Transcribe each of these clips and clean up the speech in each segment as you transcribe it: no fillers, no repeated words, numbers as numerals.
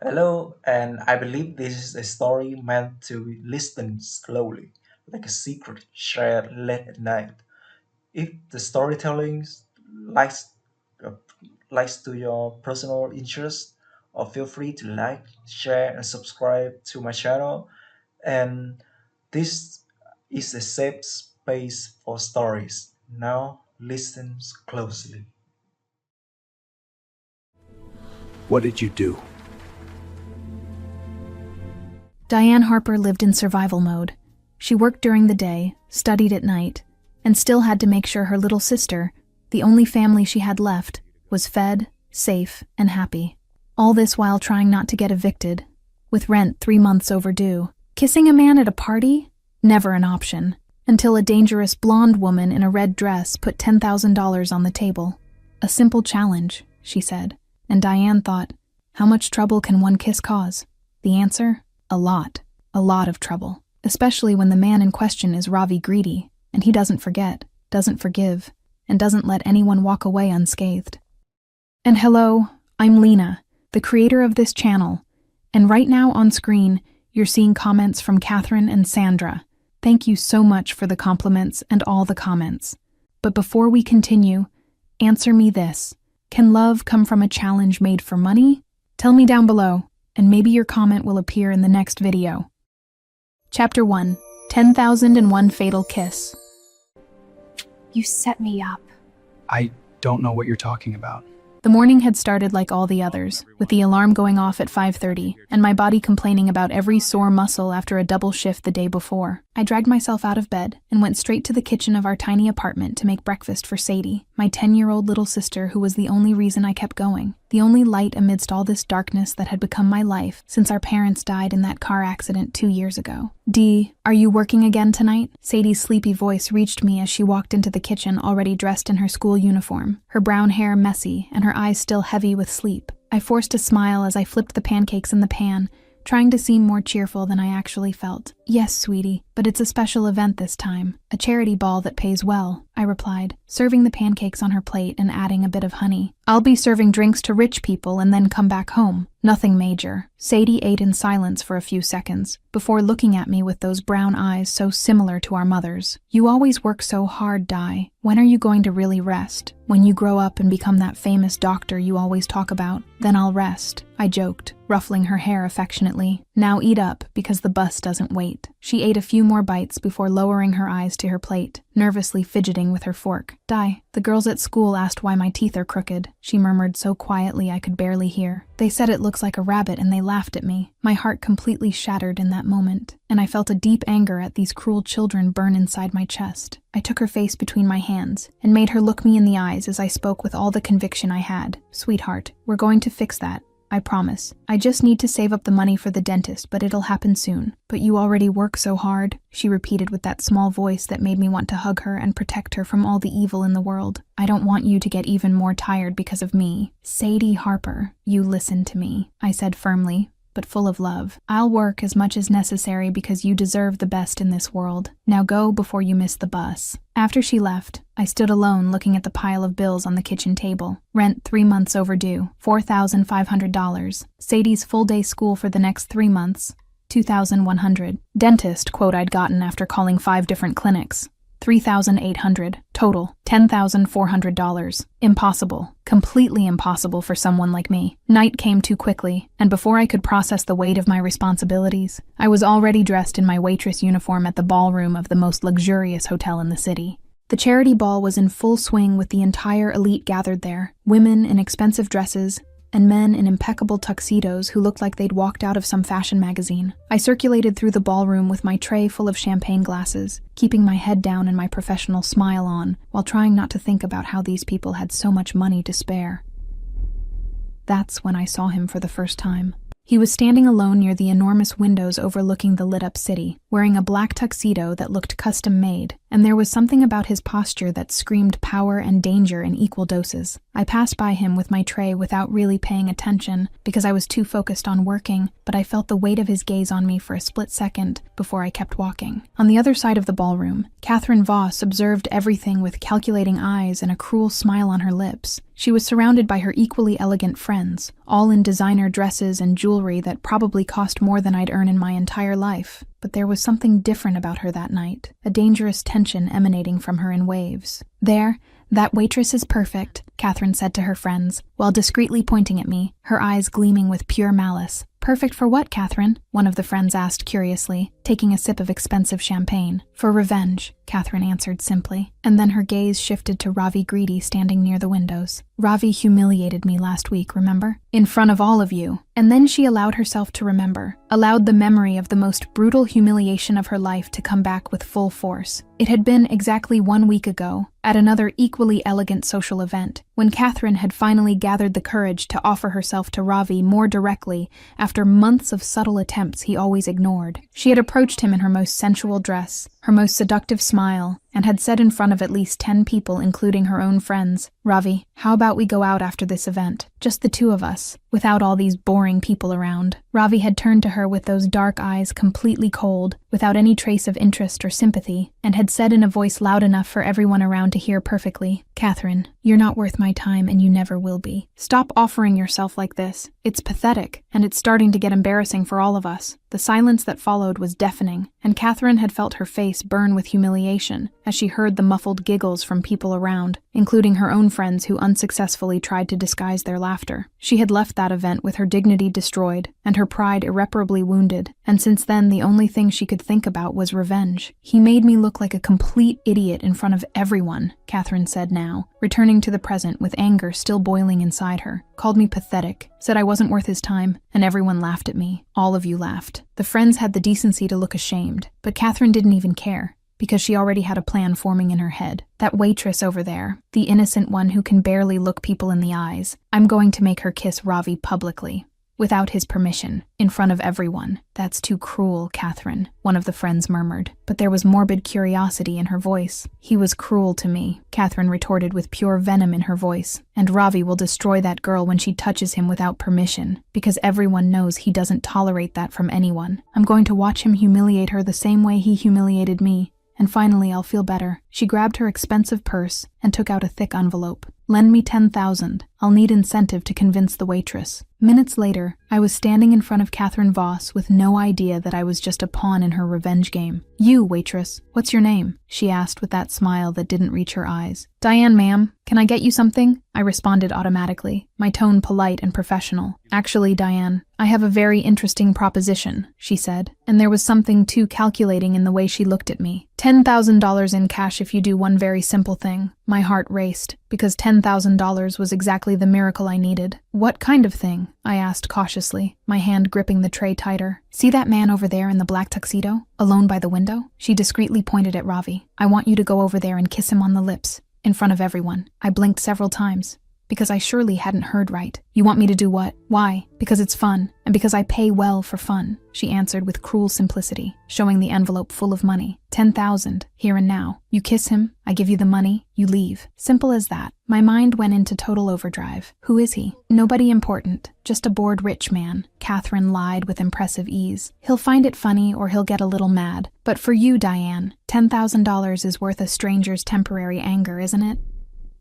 Hello, and I believe this is a story meant to be listened slowly, like a secret shared late at night. If the storytelling likes uh, likes to your personal interest, or feel free to like, share, and subscribe to my channel. And this is a safe space for stories. Now listen closely. What did you do? Diane Harper lived in survival mode. She worked during the day, studied at night, and still had to make sure her little sister, the only family she had left, was fed, safe, and happy. All this while trying not to get evicted, with rent 3 months overdue. Kissing a man at a party? Never an option, until a dangerous blonde woman in a red dress put $10,000 on the table. A simple challenge, she said, and Diane thought, how much trouble can one kiss cause? The answer? A lot of trouble, especially when the man in question is Ravi Greedy, and he doesn't forget, doesn't forgive, and doesn't let anyone walk away unscathed. And hello, I'm Lena, the creator of this channel, and right now on screen, you're seeing comments from Catherine and Sandra. Thank you so much for the compliments and all the comments. But before we continue, answer me this. Can love come from a challenge made for money? Tell me down below, and maybe your comment will appear in the next video. Chapter 1. 10,001 Fatal Kiss. You set me up. I don't know what you're talking about. The morning had started like all the others, with the alarm going off at 5:30, and my body complaining about every sore muscle after a double shift the day before. I dragged myself out of bed and went straight to the kitchen of our tiny apartment to make breakfast for Sadie, my 10-year-old little sister who was the only reason I kept going, the only light amidst all this darkness that had become my life since our parents died in that car accident 2 years ago. Dee, are you working again tonight? Sadie's sleepy voice reached me as she walked into the kitchen already dressed in her school uniform, her brown hair messy and her eyes still heavy with sleep. I forced a smile as I flipped the pancakes in the pan, trying to seem more cheerful than I actually felt. Yes, sweetie, but it's a special event this time. A charity ball that pays well, I replied, serving the pancakes on her plate and adding a bit of honey. I'll be serving drinks to rich people and then come back home. Nothing major. Sadie ate in silence for a few seconds, before looking at me with those brown eyes so similar to our mother's. You always work so hard, Di. When are you going to really rest? When you grow up and become that famous doctor you always talk about, then I'll rest, I joked, ruffling her hair affectionately. Now eat up, because the bus doesn't wait. She ate a few more bites before lowering her eyes to her plate, nervously fidgeting with her fork. Di, the girls at school asked why my teeth are crooked, she murmured so quietly I could barely hear. They said it looks like a rabbit and they laughed at me. My heart completely shattered in that moment, and I felt a deep anger at these cruel children burn inside my chest. I took her face between my hands and made her look me in the eyes as I spoke with all the conviction I had. Sweetheart, we're going to fix that. I promise. I just need to save up the money for the dentist, but it'll happen soon. But you already work so hard, she repeated with that small voice that made me want to hug her and protect her from all the evil in the world. I don't want you to get even more tired because of me. Sadie Harper, you listen to me, I said firmly, but full of love. I'll work as much as necessary because you deserve the best in this world. Now go before you miss the bus. After she left, I stood alone looking at the pile of bills on the kitchen table. Rent 3 months overdue, $4,500. Sadie's full-day school for the next 3 months, $2,100. Dentist quote I'd gotten after calling 5 different clinics, $3,800. Total, $10,400. Impossible. Completely impossible for someone like me. Night came too quickly, and before I could process the weight of my responsibilities, I was already dressed in my waitress uniform at the ballroom of the most luxurious hotel in the city. The charity ball was in full swing with the entire elite gathered there, women in expensive dresses, and men in impeccable tuxedos who looked like they'd walked out of some fashion magazine. I circulated through the ballroom with my tray full of champagne glasses, keeping my head down and my professional smile on, while trying not to think about how these people had so much money to spare. That's when I saw him for the first time. He was standing alone near the enormous windows overlooking the lit-up city, wearing a black tuxedo that looked custom-made, and there was something about his posture that screamed power and danger in equal doses. I passed by him with my tray without really paying attention because I was too focused on working, but I felt the weight of his gaze on me for a split second before I kept walking. On the other side of the ballroom, Catherine Voss observed everything with calculating eyes and a cruel smile on her lips. She was surrounded by her equally elegant friends, all in designer dresses and jewelry that probably cost more than I'd earn in my entire life. But there was something different about her that night, a dangerous tension emanating from her in waves. "There, that waitress is perfect," Catherine said to her friends, while discreetly pointing at me, her eyes gleaming with pure malice. "Perfect for what, Catherine?" one of the friends asked curiously, taking a sip of expensive champagne. "For revenge," Catherine answered simply, and then her gaze shifted to Ravi Greedy standing near the windows. "Ravi humiliated me last week, remember? In front of all of you." And then she allowed herself to remember, allowed the memory of the most brutal humiliation of her life to come back with full force. It had been exactly 1 week ago, at another equally elegant social event, when Catherine had finally gathered the courage to offer herself to Ravi more directly after months of subtle attempts he always ignored. She had approached him in her most sensual dress, her most seductive smile, and had said in front of at least 10 people, including her own friends, "Ravi, how about we go out after this event? Just the two of us, without all these boring people around." Ravi had turned to her with those dark eyes completely cold, without any trace of interest or sympathy, and had said in a voice loud enough for everyone around to hear perfectly, "Catherine, you're not worth my time and you never will be. Stop offering yourself like this. It's pathetic, and it's starting to get embarrassing for all of us." The silence that followed was deafening, and Catherine had felt her face burn with humiliation as she heard the muffled giggles from people around, including her own friends who unsuccessfully tried to disguise their laughter. She had left that event with her dignity destroyed and her pride irreparably wounded, and since then the only thing she could think about was revenge. "He made me look like a complete idiot in front of everyone," Catherine said now, returning to the present with anger still boiling inside her. "Called me pathetic, said I wasn't worth his time, and everyone laughed at me. All of you laughed. The friends had the decency to look ashamed, but Catherine didn't even care, because she already had a plan forming in her head. That waitress over there, the innocent one who can barely look people in the eyes, I'm going to make her kiss Ravi publicly. Without his permission, in front of everyone. "That's too cruel, Catherine," one of the friends murmured, but there was morbid curiosity in her voice. "He was cruel to me," Catherine retorted with pure venom in her voice, "and Ravi will destroy that girl when she touches him without permission, because everyone knows he doesn't tolerate that from anyone. I'm going to watch him humiliate her the same way he humiliated me, and finally I'll feel better." She grabbed her expensive purse and took out a thick envelope. "Lend me 10,000. I'll need incentive to convince the waitress." Minutes later, I was standing in front of Catherine Voss with no idea that I was just a pawn in her revenge game. "You, waitress, what's your name?" she asked with that smile that didn't reach her eyes. "Diane, ma'am. Can I get you something?" I responded automatically, my tone polite and professional. "Actually, Diane, I have a very interesting proposition," she said, and there was something too calculating in the way she looked at me. $10,000 in cash if you do one very simple thing." My heart raced, because $10,000 was exactly the miracle I needed. "What kind of thing?" I asked cautiously, my hand gripping the tray tighter. "See that man over there in the black tuxedo, alone by the window?" She discreetly pointed at Ravi. "I want you to go over there and kiss him on the lips, in front of everyone." I blinked several times, because I surely hadn't heard right. "You want me to do what?" "Why? Because it's fun, and because I pay well for fun," she answered with cruel simplicity, showing the envelope full of money. 10,000, here and now. You kiss him, I give you the money, you leave. Simple as that. My mind went into total overdrive. Who is he? Nobody important, just a bored rich man, Catherine lied with impressive ease. He'll find it funny or he'll get a little mad. But for you, Diane, $10,000 is worth a stranger's temporary anger, isn't it?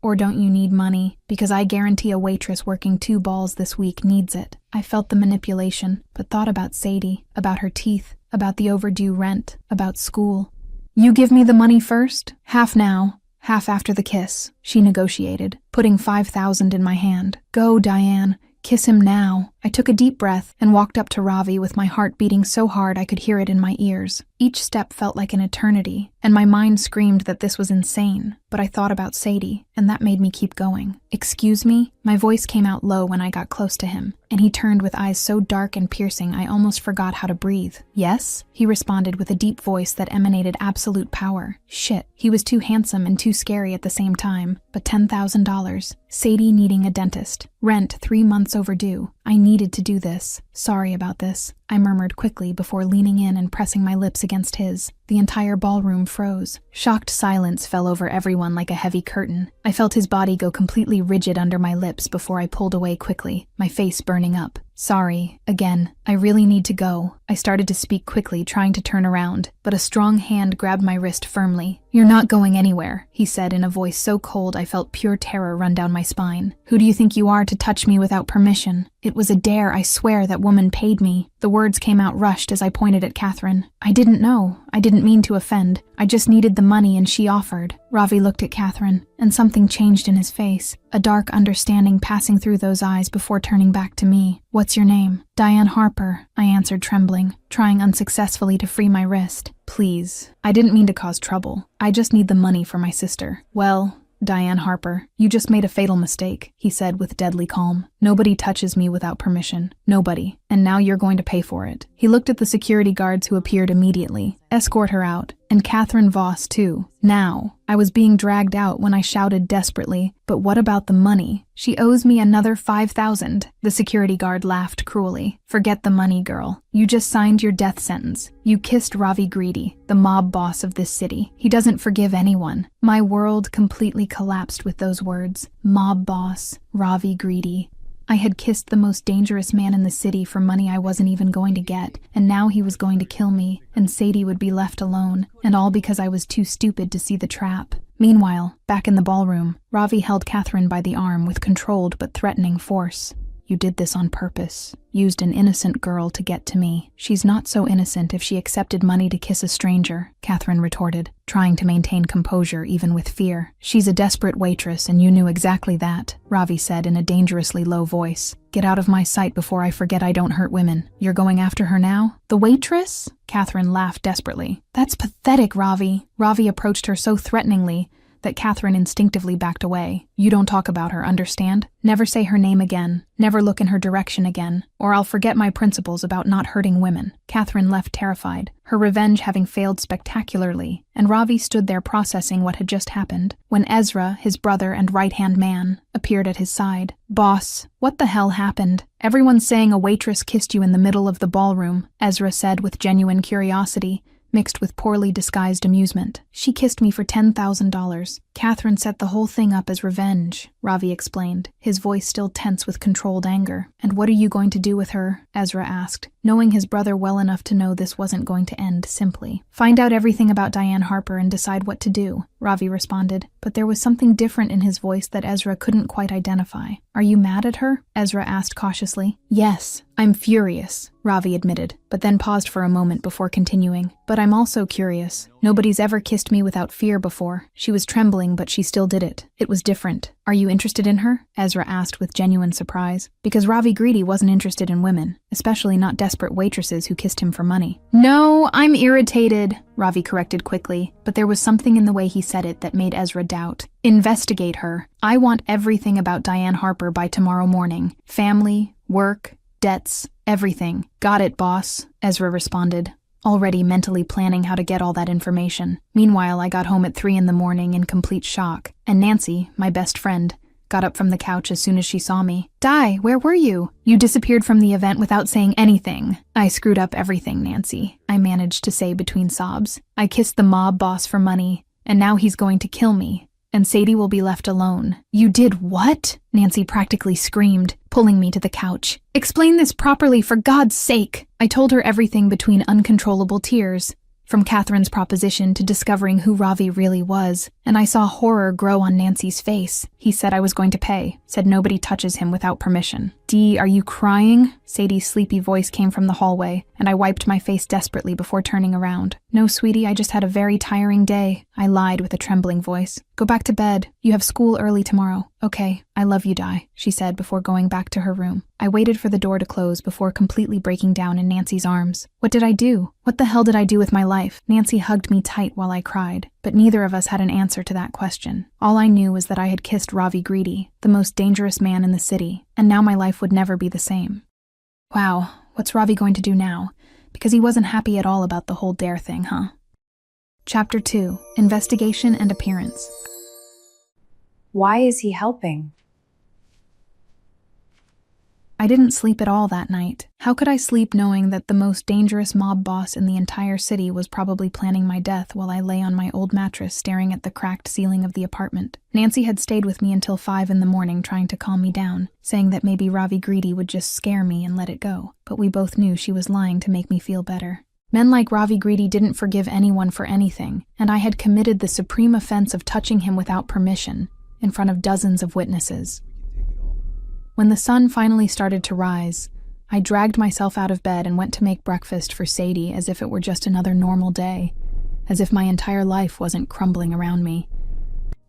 Or don't you need money? Because I guarantee a waitress working 2 balls this week needs it. I felt the manipulation, but thought about Sadie, about her teeth, about the overdue rent, about school. You give me the money first? Half now, half after the kiss, she negotiated, putting 5,000 in my hand. Go, Diane. Kiss him now. I took a deep breath and walked up to Ravi with my heart beating so hard I could hear it in my ears. Each step felt like an eternity, and my mind screamed that this was insane. But I thought about Sadie, and that made me keep going. "Excuse me?" My voice came out low when I got close to him, and he turned with eyes so dark and piercing I almost forgot how to breathe. "Yes?" he responded with a deep voice that emanated absolute power. Shit, he was too handsome and too scary at the same time. But $10,000. Sadie needing a dentist. Rent 3 months overdue. I needed to do this. Sorry about this, I murmured quickly before leaning in and pressing my lips against his. The entire ballroom froze. Shocked silence fell over everyone like a heavy curtain. I felt his body go completely rigid under my lips before I pulled away quickly, my face burning up. Sorry, again. I really need to go. I started to speak quickly, trying to turn around, but a strong hand grabbed my wrist firmly. You're not going anywhere, he said in a voice so cold I felt pure terror run down my spine. Who do you think you are to touch me without permission? It was a dare, I swear that woman paid me. The words came out rushed as I pointed at Catherine. I didn't know. I didn't mean to offend. I just needed the money and she offered. Ravi looked at Catherine, and something changed in his face, a dark understanding passing through those eyes before turning back to me. What's your name? Diane Harper, I answered trembling, trying unsuccessfully to free my wrist. Please. I didn't mean to cause trouble. I just need the money for my sister. Well, Diane Harper, you just made a fatal mistake, he said with deadly calm. Nobody touches me without permission. Nobody. And now you're going to pay for it. He looked at the security guards who appeared immediately. Escort her out. And Catherine Voss, too. Now. I was being dragged out when I shouted desperately, but what about the money? She owes me another $5,000. The security guard laughed cruelly. Forget the money, girl. You just signed your death sentence. You kissed Ravi Greedy, the mob boss of this city. He doesn't forgive anyone. My world completely collapsed with those words. Mob boss, Ravi Greedy. I had kissed the most dangerous man in the city for money I wasn't even going to get, and now he was going to kill me, and Sadie would be left alone, and all because I was too stupid to see the trap. Meanwhile, back in the ballroom, Ravi held Catherine by the arm with controlled but threatening force. You did this on purpose. Used an innocent girl to get to me. She's not so innocent if she accepted money to kiss a stranger, Catherine retorted, trying to maintain composure even with fear. She's a desperate waitress and you knew exactly that, Ravi said in a dangerously low voice. Get out of my sight before I forget I don't hurt women. You're going after her now? The waitress? Catherine laughed desperately. That's pathetic, Ravi. Ravi approached her so threateningly that Catherine instinctively backed away. You don't talk about her, understand? Never say her name again. Never look in her direction again, or I'll forget my principles about not hurting women. Catherine left terrified, her revenge having failed spectacularly, and Ravi stood there processing what had just happened, when Ezra, his brother and right-hand man, appeared at his side. Boss, what the hell happened? Everyone's saying a waitress kissed you in the middle of the ballroom, Ezra said with genuine curiosity, mixed with poorly disguised amusement. She kissed me for $10,000. Catherine set the whole thing up as revenge, Ravi explained, his voice still tense with controlled anger. And what are you going to do with her? Ezra asked, knowing his brother well enough to know this wasn't going to end simply. Find out everything about Diane Harper and decide what to do, Ravi responded, but there was something different in his voice that Ezra couldn't quite identify. Are you mad at her? Ezra asked cautiously. Yes, I'm furious, Ravi admitted, but then paused for a moment before continuing. But I'm also curious. Nobody's ever kissed me without fear before. She was trembling, but she still did it. It was different. Are you interested in her? Ezra asked with genuine surprise, because Ravi Greedy wasn't interested in women, especially not desperate waitresses who kissed him for money. No, I'm irritated, Ravi corrected quickly, but there was something in the way he said it that made Ezra doubt. Investigate her. I want everything about Diane Harper by tomorrow morning. Family, work, debts, everything. Got it, boss, Ezra responded, already mentally planning how to get all that information. Meanwhile, I got home at 3 a.m. in complete shock, and Nancy, my best friend, got up from the couch as soon as she saw me. Di, where were you? You disappeared from the event without saying anything. I screwed up everything, Nancy, I managed to say between sobs. I kissed the mob boss for money, and now he's going to kill me. And Sadie will be left alone. You did what? Nancy practically screamed, pulling me to the couch. Explain this properly, for God's sake! I told her everything between uncontrollable tears, from Catherine's proposition to discovering who Ravi really was, and I saw horror grow on Nancy's face. He said I was going to pay, said nobody touches him without permission. Dee, are you crying? Sadie's sleepy voice came from the hallway, and I wiped my face desperately before turning around. No, sweetie, I just had a very tiring day, I lied with a trembling voice. Go back to bed. You have school early tomorrow. Okay, I love you, Di, she said before going back to her room. I waited for the door to close before completely breaking down in Nancy's arms. What did I do? What the hell did I do with my life? Nancy hugged me tight while I cried, but neither of us had an answer to that question. All I knew was that I had kissed Ravi Greedy, the most dangerous man in the city, and now my life would never be the same. Wow, what's Ravi going to do now? Because he wasn't happy at all about the whole dare thing, huh? Chapter 2. Investigation and Appearance. Why is he helping? I didn't sleep at all that night. How could I sleep knowing that the most dangerous mob boss in the entire city was probably planning my death while I lay on my old mattress staring at the cracked ceiling of the apartment? Nancy had stayed with me until 5 in the morning trying to calm me down, saying that maybe Ravi Greedy would just scare me and let it go, but we both knew she was lying to make me feel better. Men like Ravi Greedy didn't forgive anyone for anything, and I had committed the supreme offense of touching him without permission, in front of dozens of witnesses. When the sun finally started to rise, I dragged myself out of bed and went to make breakfast for Sadie as if it were just another normal day, as if my entire life wasn't crumbling around me.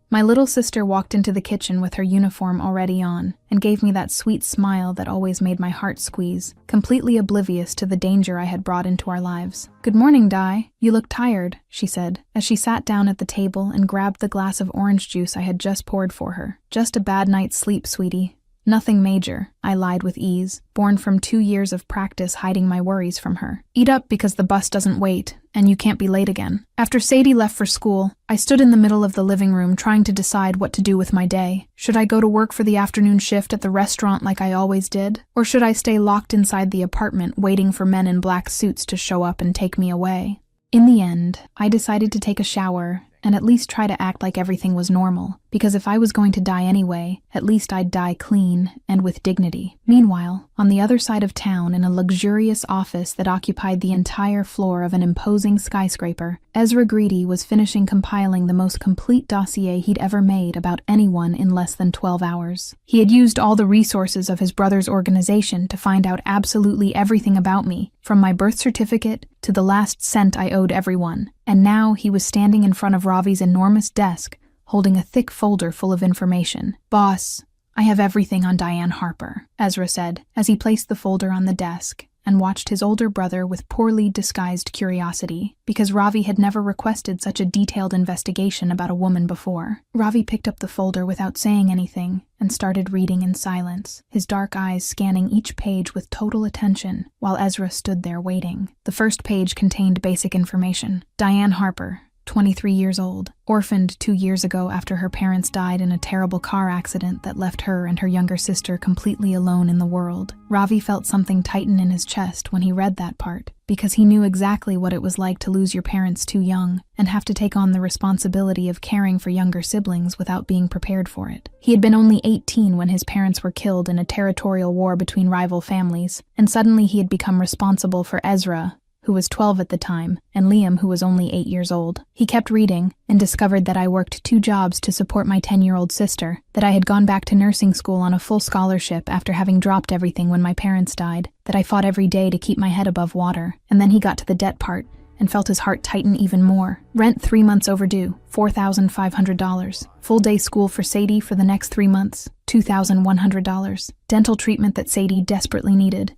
My little sister walked into the kitchen with her uniform already on and gave me that sweet smile that always made my heart squeeze, completely oblivious to the danger I had brought into our lives. "Good morning, Di. You look tired," she said, as she sat down at the table and grabbed the glass of orange juice I had just poured for her. "Just a bad night's sleep, sweetie." "Nothing major," I lied with ease, born from 2 years of practice hiding my worries from her. "Eat up because the bus doesn't wait, and you can't be late again." After Sadie left for school, I stood in the middle of the living room trying to decide what to do with my day. Should I go to work for the afternoon shift at the restaurant like I always did? Or should I stay locked inside the apartment waiting for men in black suits to show up and take me away? In the end, I decided to take a shower and at least try to act like everything was normal, because if I was going to die anyway, at least I'd die clean and with dignity. Meanwhile, on the other side of town, in a luxurious office that occupied the entire floor of an imposing skyscraper, Ezra Greedy was finishing compiling the most complete dossier he'd ever made about anyone in less than 12 hours. He had used all the resources of his brother's organization to find out absolutely everything about me, from my birth certificate to the last cent I owed everyone. And now he was standing in front of Ravi's enormous desk, holding a thick folder full of information. "Boss, I have everything on Diane Harper," Ezra said, as he placed the folder on the desk and watched his older brother with poorly disguised curiosity, because Ravi had never requested such a detailed investigation about a woman before. Ravi picked up the folder without saying anything and started reading in silence, his dark eyes scanning each page with total attention, while Ezra stood there waiting. The first page contained basic information. Diane Harper, 23 years old, orphaned 2 years ago after her parents died in a terrible car accident that left her and her younger sister completely alone in the world. Ravi felt something tighten in his chest when he read that part, because he knew exactly what it was like to lose your parents too young and have to take on the responsibility of caring for younger siblings without being prepared for it. He had been only 18 when his parents were killed in a territorial war between rival families, and suddenly he had become responsible for Ezra, who was 12 at the time, and Liam, who was only 8 years old. He kept reading and discovered that I worked 2 jobs to support my 10-year-old sister, that I had gone back to nursing school on a full scholarship after having dropped everything when my parents died, that I fought every day to keep my head above water. And then he got to the debt part and felt his heart tighten even more. Rent 3 months overdue, $4,500. Full-day school for Sadie for the next 3 months, $2,100. Dental treatment that Sadie desperately needed,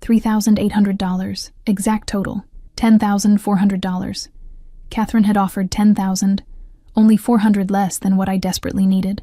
$3,800. Exact total, $10,400. Catherine had offered $10,000, only $400 less than what I desperately needed.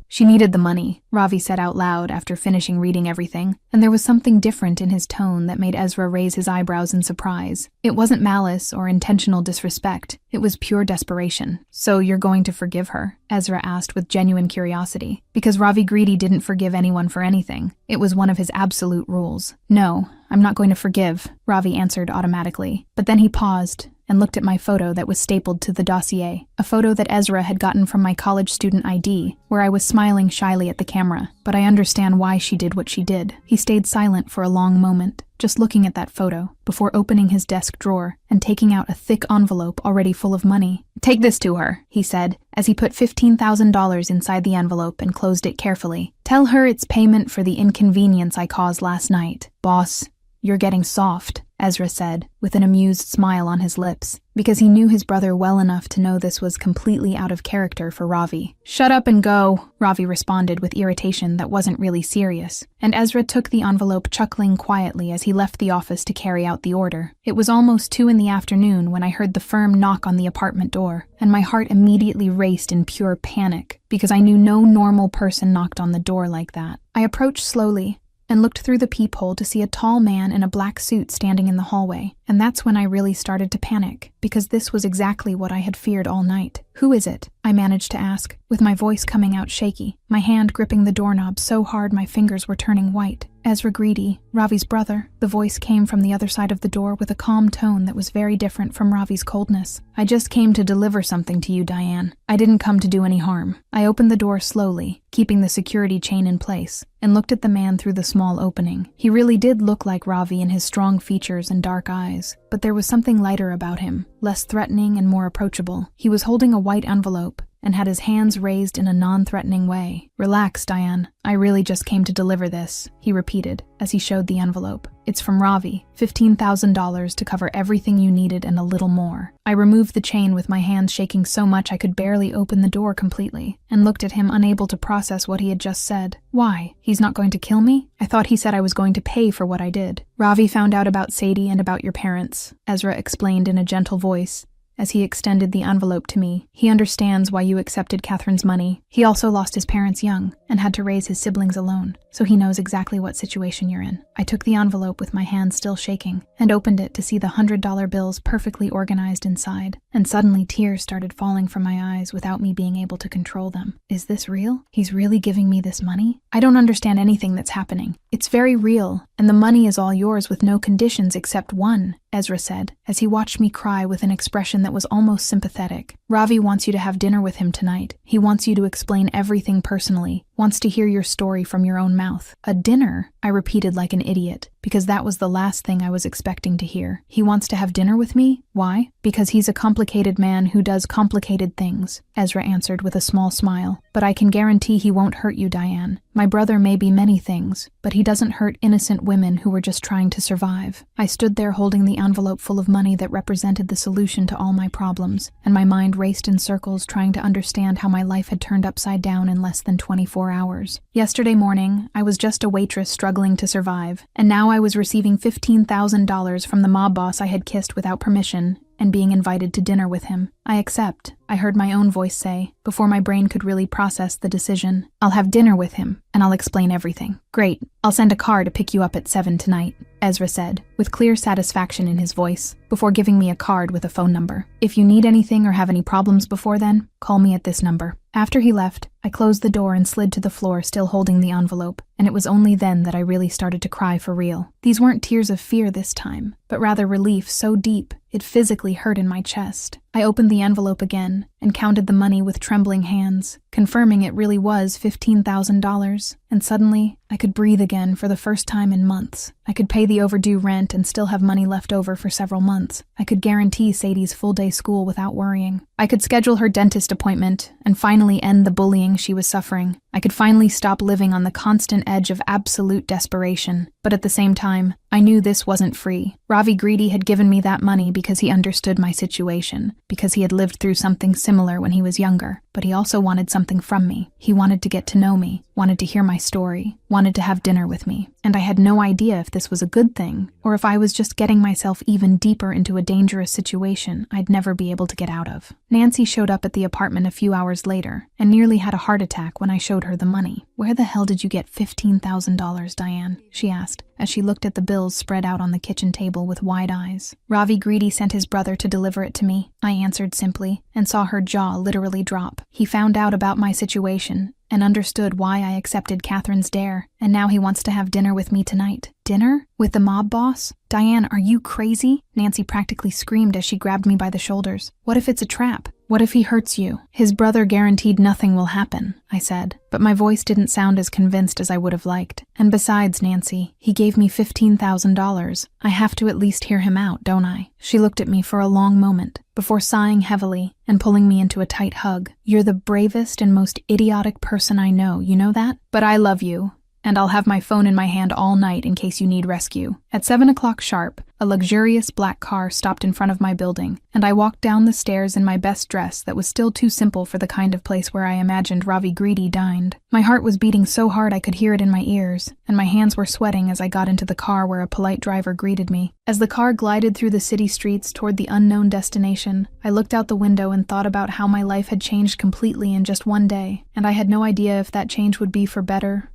She needed the money, Ravi said out loud after finishing reading everything, and there was something different in his tone that made Ezra raise his eyebrows in surprise. It wasn't malice or intentional disrespect, it was pure desperation. "So you're going to forgive her?" Ezra asked with genuine curiosity, because Ravi Greedy didn't forgive anyone for anything. It was one of his absolute rules. "No, I'm not going to forgive," Ravi answered automatically. But then he paused and looked at my photo that was stapled to the dossier, a photo that Ezra had gotten from my college student ID, where I was smiling shyly at the camera. But I understand why she did what she did. He stayed silent for a long moment, just looking at that photo, before opening his desk drawer and taking out a thick envelope already full of money. "Take this to her," he said, as he put $15,000 inside the envelope and closed it carefully. "Tell her it's payment for the inconvenience I caused last night." "Boss, you're getting soft," Ezra said, with an amused smile on his lips, because he knew his brother well enough to know this was completely out of character for Ravi. "Shut up and go," Ravi responded with irritation that wasn't really serious, and Ezra took the envelope chuckling quietly as he left the office to carry out the order. It was almost 2 in the afternoon when I heard the firm knock on the apartment door, and my heart immediately raced in pure panic, because I knew no normal person knocked on the door like that. I approached slowly and looked through the peephole to see a tall man in a black suit standing in the hallway. And that's when I really started to panic, because this was exactly what I had feared all night. "Who is it?" I managed to ask, with my voice coming out shaky, my hand gripping the doorknob so hard my fingers were turning white. Ezra Greedy, Ravi's brother. The voice came from the other side of the door with a calm tone that was very different from Ravi's coldness. I just came to deliver something to you, Diane. I didn't come to do any harm. I opened the door slowly, keeping the security chain in place, and looked at the man through the small opening. He really did look like Ravi in his strong features and dark eyes, but there was something lighter about him, less threatening and more approachable. He was holding a white envelope and had his hands raised in a non-threatening way. Relax, Diane. I really just came to deliver this, he repeated as he showed the envelope. It's from Ravi, $15,000 to cover everything you needed and a little more. I removed the chain with my hands shaking so much I could barely open the door completely, and looked at him unable to process what he had just said. Why? He's not going to kill me? I thought he said I was going to pay for what I did. Ravi found out about Sadie and about your parents, Ezra explained in a gentle voice as he extended the envelope to me. He understands why you accepted Catherine's money. He also lost his parents young and had to raise his siblings alone, so he knows exactly what situation you're in. I took the envelope with my hands still shaking and opened it to see the $100 bills perfectly organized inside, and suddenly tears started falling from my eyes without me being able to control them. Is this real? He's really giving me this money? I don't understand anything that's happening. It's very real, and the money is all yours with no conditions except one, Ezra said, as he watched me cry with an expression that was almost sympathetic. Ravi wants you to have dinner with him tonight. He wants you to explain everything personally, wants to hear your story from your own mouth. A dinner? I repeated like an idiot, because that was the last thing I was expecting to hear. He wants to have dinner with me? Why? Because he's a complicated man who does complicated things, Ezra answered with a small smile. But I can guarantee he won't hurt you, Diane. My brother may be many things, but he doesn't hurt innocent women who were just trying to survive. I stood there holding the envelope full of money that represented the solution to all my problems, and my mind raced in circles trying to understand how my life had turned upside down in less than 24 hours. Yesterday morning, I was just a waitress struggling to survive, and now I was receiving $15,000 from the mob boss I had kissed without permission and being invited to dinner with him. I accept, I heard my own voice say, before my brain could really process the decision. I'll have dinner with him, and I'll explain everything. Great, I'll send a car to pick you up at 7 tonight, Ezra said, with clear satisfaction in his voice, before giving me a card with a phone number. If you need anything or have any problems before then, call me at this number. After he left, I closed the door and slid to the floor still holding the envelope, and it was only then that I really started to cry for real. These weren't tears of fear this time, but rather relief so deep it physically hurt in my chest. I opened the envelope again and counted the money with trembling hands, confirming it really was $15,000, and suddenly I could breathe again for the first time in months. I could pay the overdue rent and still have money left over for several months. I could guarantee Sadie's full-day school without worrying. I could schedule her dentist appointment and finally end the bullying she was suffering. I could finally stop living on the constant edge of absolute desperation. But at the same time, I knew this wasn't free. Ravi Greedy had given me that money because he understood my situation, because he had lived through something similar when he was younger. But he also wanted something from me. He wanted to get to know me, wanted to hear my story, wanted to have dinner with me. And I had no idea if this was a good thing, or if I was just getting myself even deeper into a dangerous situation I'd never be able to get out of. Nancy showed up at the apartment a few hours later, and nearly had a heart attack when I showed her the money. "Where the hell did you get $15,000, Diane?" she asked, as she looked at the bills spread out on the kitchen table with wide eyes. "Ravi Greedy sent his brother to deliver it to me," I answered simply, and saw her jaw literally drop. "He found out about my situation and understood why I accepted Catherine's dare, and now he wants to have dinner with me tonight." "Dinner? With the mob boss? Diane, are you crazy?" Nancy practically screamed as she grabbed me by the shoulders. "What if it's a trap? What if he hurts you?" "His brother guaranteed nothing will happen," I said, but my voice didn't sound as convinced as I would have liked. "And besides, Nancy, he gave me $15,000. I have to at least hear him out, don't I?" She looked at me for a long moment, before sighing heavily and pulling me into a tight hug. "You're the bravest and most idiotic person I know, you know that? But I love you. And I'll have my phone in my hand all night in case you need rescue." At 7 o'clock sharp, a luxurious black car stopped in front of my building, and I walked down the stairs in my best dress that was still too simple for the kind of place where I imagined Ravi Greedy dined. My heart was beating so hard I could hear it in my ears, and my hands were sweating as I got into the car where a polite driver greeted me. As the car glided through the city streets toward the unknown destination, I looked out the window and thought about how my life had changed completely in just one day, and I had no idea if that change would be for better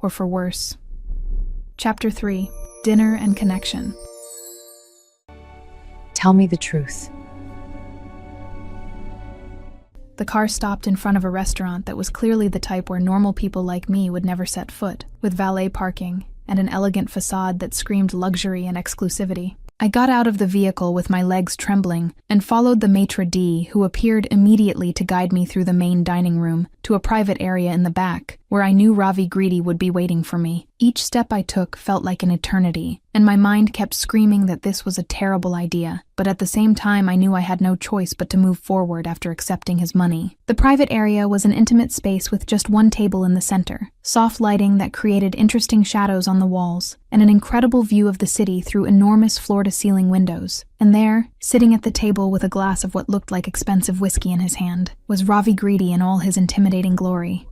or for worse. Chapter 3. Dinner and Connection. Tell me the truth. The car stopped in front of a restaurant that was clearly the type where normal people like me would never set foot, with valet parking and an elegant facade that screamed luxury and exclusivity. I got out of the vehicle with my legs trembling and followed the maitre d', who appeared immediately to guide me through the main dining room to a private area in the back, where I knew Ravi Greedy would be waiting for me. Each step I took felt like an eternity, and my mind kept screaming that this was a terrible idea, but at the same time I knew I had no choice but to move forward after accepting his money. The private area was an intimate space with just one table in the center, soft lighting that created interesting shadows on the walls, and an incredible view of the city through enormous floor-to-ceiling windows. And there, sitting at the table with a glass of what looked like expensive whiskey in his hand, was Ravi Greedy in all his intimidating glory.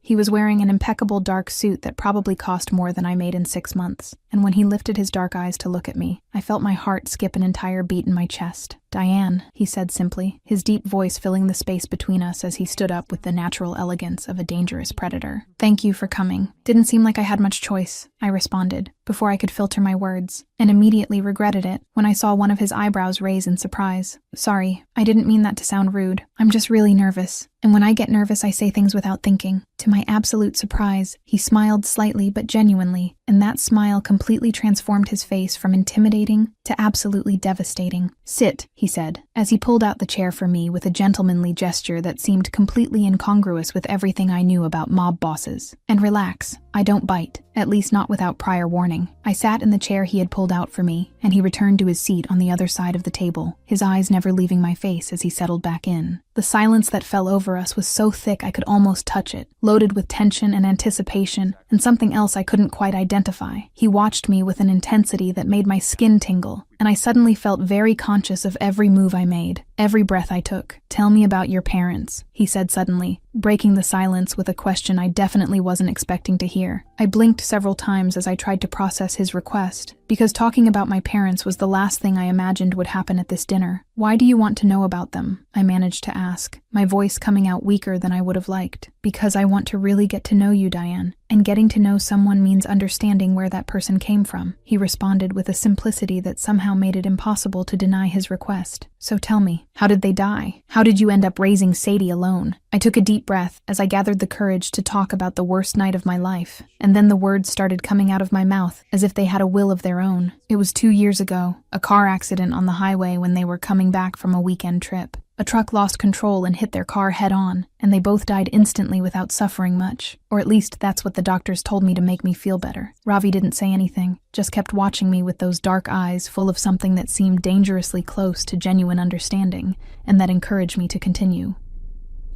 He was wearing an impeccable dark suit that probably cost more than I made in 6 months, and when he lifted his dark eyes to look at me, I felt my heart skip an entire beat in my chest. "Diane," he said simply, his deep voice filling the space between us as he stood up with the natural elegance of a dangerous predator. "Thank you for coming. Didn't seem like I had much choice," I responded, before I could filter my words, and immediately regretted it when I saw one of his eyebrows raise in surprise. "Sorry, I didn't mean that to sound rude. I'm just really nervous, and when I get nervous I say things without thinking." To my absolute surprise, he smiled slightly but genuinely, and that smile completely transformed his face from intimidating to absolutely devastating. "Sit," he said, as he pulled out the chair for me with a gentlemanly gesture that seemed completely incongruous with everything I knew about mob bosses. "And relax. I don't bite, at least not without prior warning." I sat in the chair he had pulled out for me, and he returned to his seat on the other side of the table, his eyes never leaving my face as he settled back in. The silence that fell over us was so thick I could almost touch it, loaded with tension and anticipation, and something else I couldn't quite identify. He watched me with an intensity that made my skin tingle, and I suddenly felt very conscious of every move I made, every breath I took. "Tell me about your parents," he said suddenly, breaking the silence with a question I definitely wasn't expecting to hear. I blinked several times as I tried to process his request, because talking about my parents was the last thing I imagined would happen at this dinner. "Why do you want to know about them?" I managed to ask, my voice coming out weaker than I would have liked. "Because I want to really get to know you, Diane, and getting to know someone means understanding where that person came from," he responded with a simplicity that somehow made it impossible to deny his request. "So tell me, how did they die? How did you end up raising Sadie alone?" I took a deep breath as I gathered the courage to talk about the worst night of my life, and then the words started coming out of my mouth as if they had a will of their own. "It was 2 years ago, a car accident on the highway when they were coming back from a weekend trip. A truck lost control and hit their car head-on, and they both died instantly without suffering much. Or at least that's what the doctors told me to make me feel better." Ravi didn't say anything, just kept watching me with those dark eyes full of something that seemed dangerously close to genuine understanding, and that encouraged me to continue.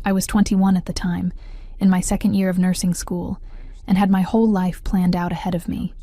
I was 21 at the time, in my second year of nursing school, and had my whole life planned out ahead of me.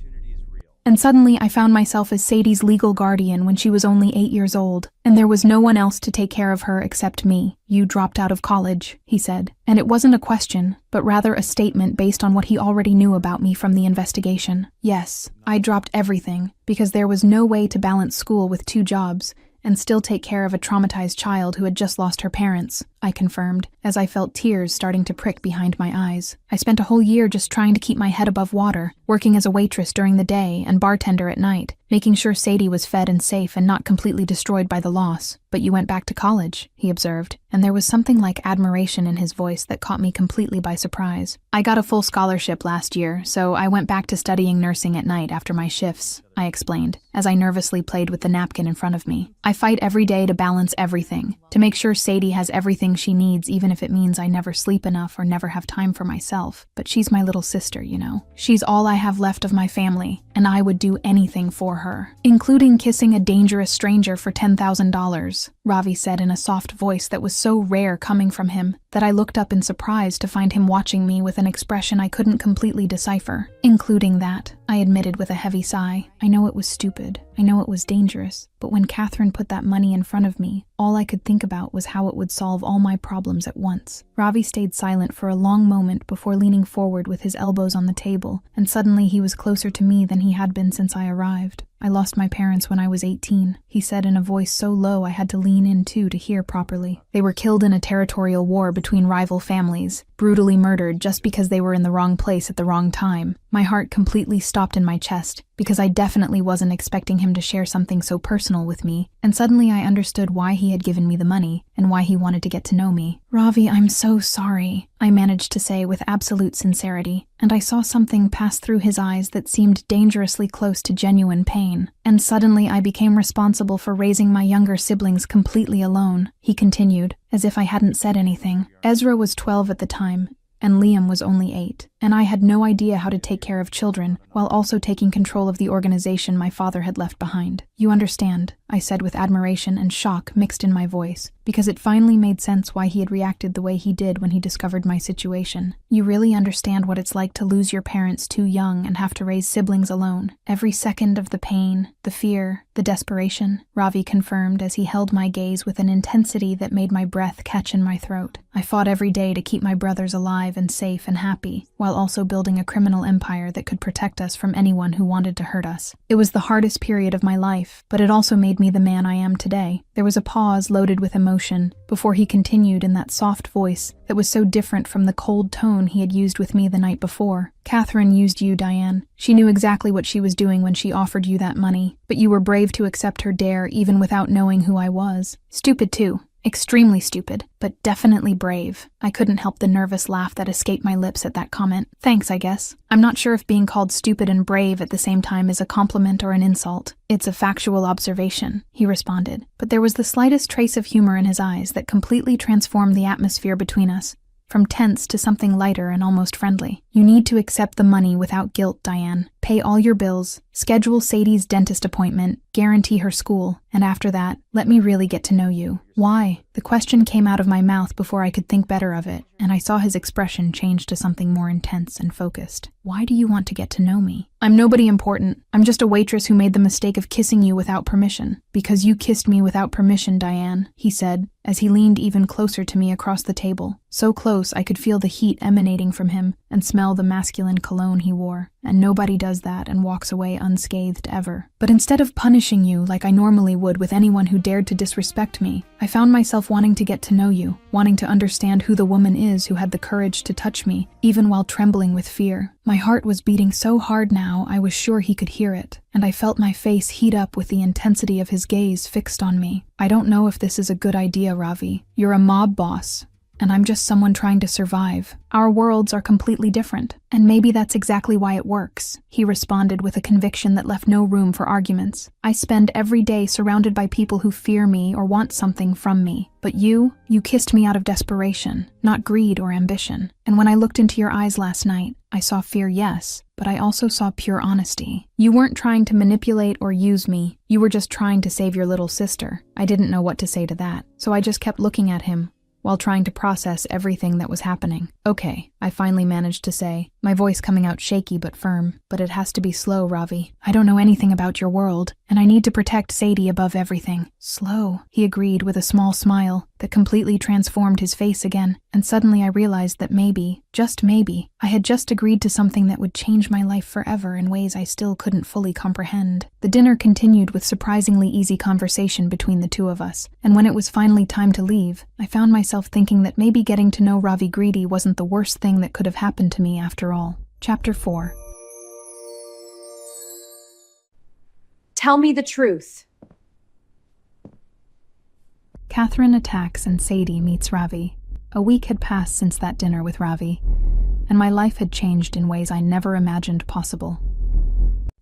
And suddenly I found myself as Sadie's legal guardian when she was only 8 years old, and there was no one else to take care of her except me. "You dropped out of college," he said, and it wasn't a question, but rather a statement based on what he already knew about me from the investigation. Yes, I dropped everything, because there was no way to balance school with 2 jobs, and still take care of a traumatized child who had just lost her parents, I confirmed, as I felt tears starting to prick behind my eyes. "I spent a whole year just trying to keep my head above water, working as a waitress during the day and bartender at night, making sure Sadie was fed and safe and not completely destroyed by the loss. But you went back to college," he observed, and there was something like admiration in his voice that caught me completely by surprise. "I got a full scholarship last year, so I went back to studying nursing at night after my shifts," I explained, as I nervously played with the napkin in front of me. "I fight every day to balance everything, to make sure Sadie has everything she needs, even if it means I never sleep enough or never have time for myself. But she's my little sister, you know. She's all I have left of my family, and I would do anything for her, including kissing a dangerous stranger for $10,000, Ravi said in a soft voice that was so rare coming from him that I looked up in surprise to find him watching me with an expression I couldn't completely decipher. "Including that," I admitted with a heavy sigh. "I know it was stupid. I know it was dangerous. But when Catherine put that money in front of me, all I could think about was how it would solve all my problems at once." Ravi stayed silent for a long moment before leaning forward with his elbows on the table, and suddenly he was closer to me than he had been since I arrived. "I lost my parents when I was 18, he said in a voice so low I had to lean in too to hear properly. "They were killed in a territorial war between rival families, brutally murdered just because they were in the wrong place at the wrong time." My heart completely stopped in my chest, because I definitely wasn't expecting him to share something so personal with me, and suddenly I understood why he had given me the money, and why he wanted to get to know me. Ravi, I'm so sorry, I managed to say with absolute sincerity, and I saw something pass through his eyes that seemed dangerously close to genuine pain. And suddenly I became responsible for raising my younger siblings completely alone, he continued, as if I hadn't said anything. Ezra was 12 at the time, and Liam was only 8, and I had no idea how to take care of children while also taking control of the organization my father had left behind. You understand, I said with admiration and shock mixed in my voice, because it finally made sense why he had reacted the way he did when he discovered my situation. You really understand what it's like to lose your parents too young and have to raise siblings alone. Every second of the pain, the fear, the desperation, Ravi confirmed as he held my gaze with an intensity that made my breath catch in my throat. I fought every day to keep my brothers alive and safe and happy, while also building a criminal empire that could protect us from anyone who wanted to hurt us. It was the hardest period of my life, but it also made me the man I am today. There was a pause loaded with emotion before he continued in that soft voice that was so different from the cold tone he had used with me the night before. Catherine used you, Diane. She knew exactly what she was doing when she offered you that money, but you were brave to accept her dare even without knowing who I was. Stupid too. Extremely stupid, but definitely brave. I couldn't help the nervous laugh that escaped my lips at that comment. Thanks, I guess. I'm not sure if being called stupid and brave at the same time is a compliment or an insult. It's a factual observation, he responded, but there was the slightest trace of humor in his eyes that completely transformed the atmosphere between us, from tense to something lighter and almost friendly. You need to accept the money without guilt, Diane. Pay all your bills, schedule Sadie's dentist appointment, guarantee her school, and after that, let me really get to know you. Why? The question came out of my mouth before I could think better of it, and I saw his expression change to something more intense and focused. Why do you want to get to know me? I'm nobody important. I'm just a waitress who made the mistake of kissing you without permission. Because you kissed me without permission, Diane, he said, as he leaned even closer to me across the table. So close I could feel the heat emanating from him and smell the masculine cologne he wore. And nobody does that and walks away unscathed ever. But instead of punishing you like I normally would with anyone who dared to disrespect me, I found myself wanting to get to know you, wanting to understand who the woman is who had the courage to touch me, even while trembling with fear. My heart was beating so hard now I was sure he could hear it, and I felt my face heat up with the intensity of his gaze fixed on me. I don't know if this is a good idea, Ravi. You're a mob boss, and I'm just someone trying to survive. Our worlds are completely different, and maybe that's exactly why it works, he responded with a conviction that left no room for arguments. I spend every day surrounded by people who fear me or want something from me. But you kissed me out of desperation, not greed or ambition. And when I looked into your eyes last night, I saw fear, yes, but I also saw pure honesty. You weren't trying to manipulate or use me. You were just trying to save your little sister. I didn't know what to say to that, so I just kept looking at him while trying to process everything that was happening. Okay, I finally managed to say, my voice coming out shaky but firm. But it has to be slow, Ravi. I don't know anything about your world, and I need to protect Sadie above everything. Slow, he agreed with a small smile that completely transformed his face again, and suddenly I realized that maybe, just maybe, I had just agreed to something that would change my life forever in ways I still couldn't fully comprehend. The dinner continued with surprisingly easy conversation between the two of us, and when it was finally time to leave, I found myself thinking that maybe getting to know Ravi Greedy wasn't the worst thing that could have happened to me after all. Chapter 4. Tell me the truth. Catherine attacks and Sadie meets Ravi. A week had passed since that dinner with Ravi, and my life had changed in ways I never imagined possible.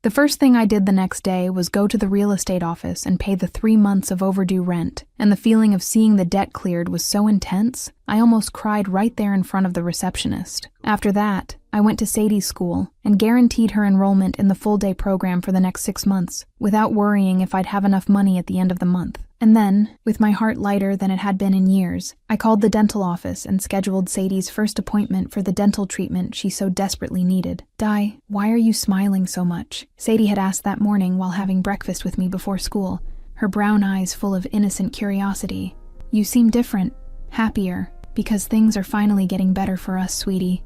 The first thing I did the next day was go to the real estate office and pay the 3 months of overdue rent, and the feeling of seeing the debt cleared was so intense, I almost cried right there in front of the receptionist. After that, I went to Sadie's school and guaranteed her enrollment in the full-day program for the next 6 months, without worrying if I'd have enough money at the end of the month. And then, with my heart lighter than it had been in years, I called the dental office and scheduled Sadie's first appointment for the dental treatment she so desperately needed. Di, why are you smiling so much? Sadie had asked that morning while having breakfast with me before school, her brown eyes full of innocent curiosity. You seem different, happier, because things are finally getting better for us, sweetie,